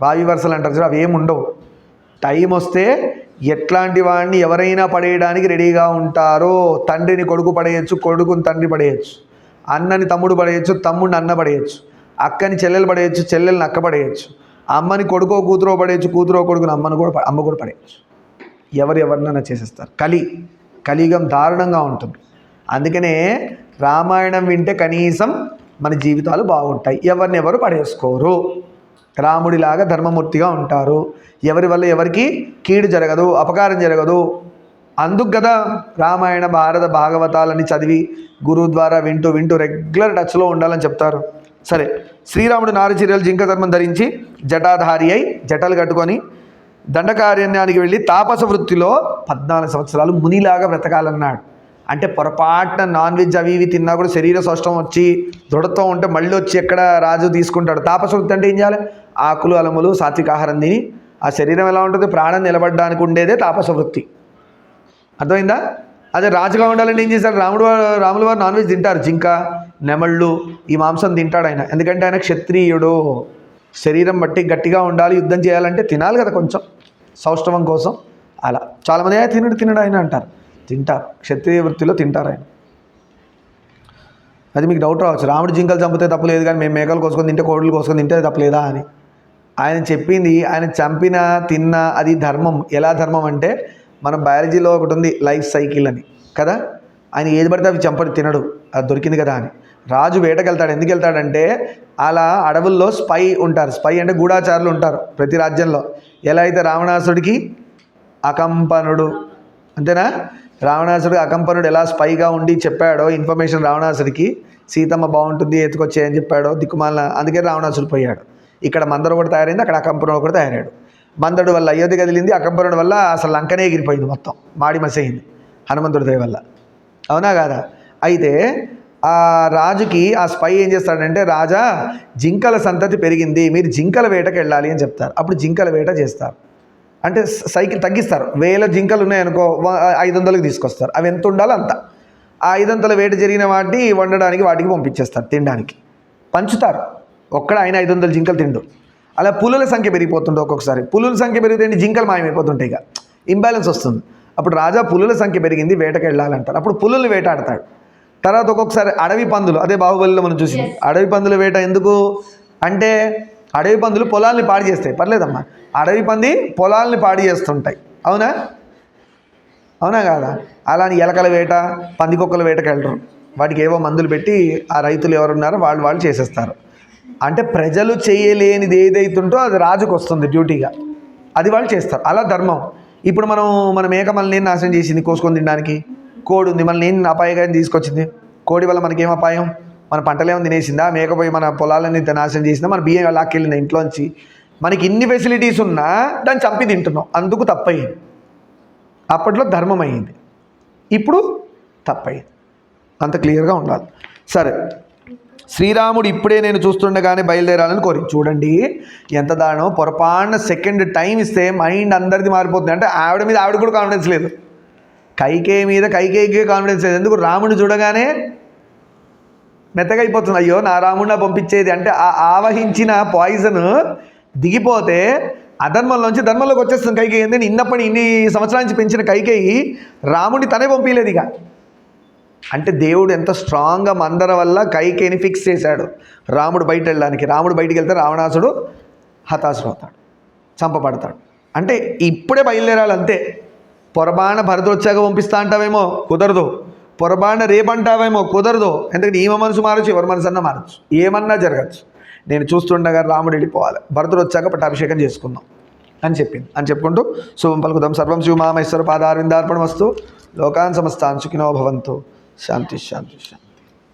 వాయువర్సలు అంటారు చూడ, అవి ఏమి ఉండవు. టైం వస్తే ఎట్లాంటి వాడిని ఎవరైనా పడేయడానికి రెడీగా ఉంటారో, తండ్రిని కొడుకు పడేయచ్చు, కొడుకుని తండ్రి పడేయచ్చు, అన్నని తమ్ముడు పడేయచ్చు, తమ్ముడిని అన్న పడేయచ్చు, అక్కని చెల్లెలు పడేయచ్చు, చెల్లెల్ని అక్క పడేయచ్చు, అమ్మని కొడుకో కూతురో పడేయచ్చు, కూతురో కొడుకుని అమ్మ కూడా పడేయచ్చు. ఎవరినైనా చేసేస్తారు. కలియుగం దారుణంగా ఉంటుంది. అందుకనే రామాయణం వింటే కనీసం మన జీవితాలు బాగుంటాయి. ఎవరు పడేసుకోరు, రాముడిలాగా ధర్మమూర్తిగా ఉంటారు. ఎవరి వల్ల ఎవరికి కీడు జరగదు, అపకారం జరగదు. అందుకు కదా రామాయణ భారత భాగవతాలని చదివి గురువు ద్వారా వింటూ రెగ్యులర్ టచ్లో ఉండాలని చెప్తారు. సరే, శ్రీరాముడు నారచీరలు జింక ధర్మం ధరించి జటాధారి అయి జటలు కట్టుకొని దండకారణ్యానికి వెళ్ళి తాపస వృత్తిలో 14 సంవత్సరాలు మునిలాగా బ్రతకాలన్నాడు. అంటే పొరపాటున నాన్ వెజ్ అవి ఇవి తిన్నా కూడా శరీర సౌష్టం వచ్చి దృఢతో ఉంటే మళ్ళీ వచ్చి ఎక్కడ రాజు తీసుకుంటాడు. తాపస వృత్తి అంటే ఏం చేయాలి? ఆకులు అలములు సాత్విక ఆహారం తిని ఆ శరీరం ఎలా ఉంటుంది, ప్రాణం నిలబడడానికి ఉండేదే తాపస వృత్తి. అర్థమైందా? అదే రాజుగా ఉండాలంటే ఏం చేశారు? రాములు వారు నాన్ వెజ్ తింటారు. జింక, నెమళ్ళు, ఈ మాంసం తింటాడు ఆయన. ఎందుకంటే ఆయన క్షత్రియుడు. శరీరం బట్టి గట్టిగా ఉండాలి, యుద్ధం చేయాలంటే తినాలి కదా కొంచెం, సౌష్ఠవం కోసం. అలా చాలామంది తినడు ఆయన అంటారు. తింటారు, క్షత్రియ వృత్తిలో తింటారు ఆయన. అది మీకు డౌట్ రావచ్చు, రాముడు జింకలు చంపితే తప్పలేదు కానీ మేము మేకలు కోసుకొని తింటే, కోడులు కోసుకొని తింటే తప్పలేదా అని. ఆయన చెప్పింది, ఆయన చంపినా తిన్నా అది ధర్మం. ఎలా ధర్మం అంటే, మన బయాలజీలో ఒకటి ఉంది లైఫ్ సైకిల్ అని కదా. ఆయన ఏది పడితే అవి చంపడి తినడు, అది దొరికింది కదా అని. రాజు వేటకెళ్తాడు. ఎందుకు వెళ్తాడంటే, అలా అడవుల్లో స్పై ఉంటారు. స్పై అంటే గూఢాచారులు ఉంటారు ప్రతి రాజ్యంలో. ఎలా అయితే రావణాసుడికి అకంపనుడు, అంతేనా, రావణాసుడికి అకంపనుడు ఎలా స్పైగా ఉండి చెప్పాడో ఇన్ఫర్మేషన్ రావణాసుడికి, సీతమ్మ బాగుంటుంది ఎత్తుకొచ్చేయని చెప్పాడో దిక్కుమాల, అందుకే రావణాసుడు పోయాడు. ఇక్కడ మందడు ఒకటి తయారైంది, అక్కడ అకంపనుడు ఒకటి తయారాడు. మందడు వల్ల అయోధ్య కదిలింది, అకంపనుడు వల్ల అసలు లంకనే ఎగిరిపోయింది, మొత్తం మాడి మసయింది హనుమంతుడి దయ వల్ల. అవునా కాదా? అయితే ఆ రాజుకి ఆ స్పై ఏం చేస్తాడంటే, రాజా జింకల సంతతి పెరిగింది, మీరు జింకల వేటకి వెళ్ళాలి అని చెప్తారు. అప్పుడు జింకల వేట చేస్తారు. అంటే సైకిల్ తగ్గిస్తారు. 1000 జింకలు ఉన్నాయనుకో 500కి తీసుకొస్తారు. అవి ఎంత ఉండాలో అంత. ఆ 500 వేట జరిగిన వాటిని వండడానికి వాటికి పంపించేస్తారు, తినడానికి పంచుతారు. ఆయన 500 జింకలు తిండు. అలా పులుల సంఖ్య పెరిగిపోతుండే. ఒక్కొక్కసారి పులుల సంఖ్య పెరిగితే జింకలు మాయమైపోతుంటాయి, ఇక ఇంబ్యాలెన్స్ వస్తుంది. అప్పుడు రాజా పులుల సంఖ్య పెరిగింది, వేటకి వెళ్ళాలంటారు. అప్పుడు పులుల్ని వేటాడతాడు. తర్వాత ఒక్కొక్కసారి అడవి పందులు, అదే బాహుబలిలో మనం చూసింది. అడవి పందుల వేట ఎందుకు అంటే, అడవి పందులు పొలాల్ని పాడు చేస్తాయి. పర్లేదమ్మా, అడవి పంది పొలాల్ని పాడు చేస్తుంటాయి. అవునా కాదా? అలాని ఎలకల వేట, పందికొక్కల వేటకి వెళ్ళరు. వాటికి ఏవో మందులు పెట్టి ఆ రైతులు ఎవరున్నారో వాళ్ళు చేసేస్తారు. అంటే ప్రజలు చేయలేనిది ఏదైతుంటో అది రాజుకు వస్తుంది డ్యూటీగా, అది వాళ్ళు చేస్తారు. అలా ధర్మం. ఇప్పుడు మన మేక మనల్ని నాశనం చేసింది కోసుకొని తినడానికి. కోడి ఉంది, మనల్ని అపాయకాన్ని తీసుకొచ్చింది. కోడి వల్ల మనకేం అపాయం? మన పంటలేమో తినేసిందా? మేకపోయి మన పొలాలని నాశనం చేసిందా? మన బియ్యం లాక్కెళ్ళిందా ఇంట్లోంచి? మనకి ఇన్ని ఫెసిలిటీస్ ఉన్నా దాన్ని చంపి తింటున్నాం, అందుకు తప్పయింది. అప్పట్లో ధర్మం అయ్యింది, ఇప్పుడు తప్పయింది. అంత క్లియర్గా ఉండాలి. సరే, శ్రీరాముడు ఇప్పుడే నేను చూస్తుండగానే బయలుదేరాలని కోరి. చూడండి ఎంత దారుణం. పొరపాటున సెకండ్ టైం ఇస్తే మైండ్ అందరిది మారిపోతుంది. అంటే ఆవిడ మీద ఆవిడ కూడా కాన్ఫిడెన్స్ లేదు, కైకేయి మీద కైకేయికే కాన్ఫిడెన్స్ లేదు. ఎందుకు? రాముడిని చూడగానే మెత్తగా అయిపోతుంది. అయ్యో నా రాముడిని పంపించేది అంటే, ఆ ఆవహించిన పాయిజన్ దిగిపోతే అధర్మంలోంచి ధర్మంలోకి వచ్చేస్తుంది కైకేయి. ఏంటంటే ఇన్ని సంవత్సరాల నుంచి పెంచిన కైకేయి రాముడిని తనే పంపించలేదు ఇక. అంటే దేవుడు ఎంత స్ట్రాంగ్గా మందర వల్ల కైకేయిని ఫిక్స్ చేశాడు రాముడు బయట వెళ్ళడానికి. రాముడు బయటికి వెళ్తే రావణాసుడు హతాశుడు అవుతాడు, చంపబడతాడు. అంటే ఇప్పుడే బయలుదేరాలి అంతే. పొరబాణ భరతుడు వచ్చాక పంపిస్తా అంటావేమో కుదరదు, పొరబాణ రేపంటావేమో కుదరదు. ఎందుకంటే ఈమె మనసు మారచ్చు, ఎవరి మనసు అన్నా మారచ్చు, ఏమన్నా జరగచ్చు. నేను చూస్తుండగా రాముడు వెళ్ళిపోవాలి, భరతుడు వచ్చాక పట్టాభిషేకం చేసుకుందాం అని చెప్పుకుంటూ శుభం పలుకుదాం. సర్వం శివమామేశ్వర పాదారవిందార్పణమస్తు. లోకాన్ సమస్తాన్ సుఖినో భవంతు. శాంతి శాంతి శాంతి.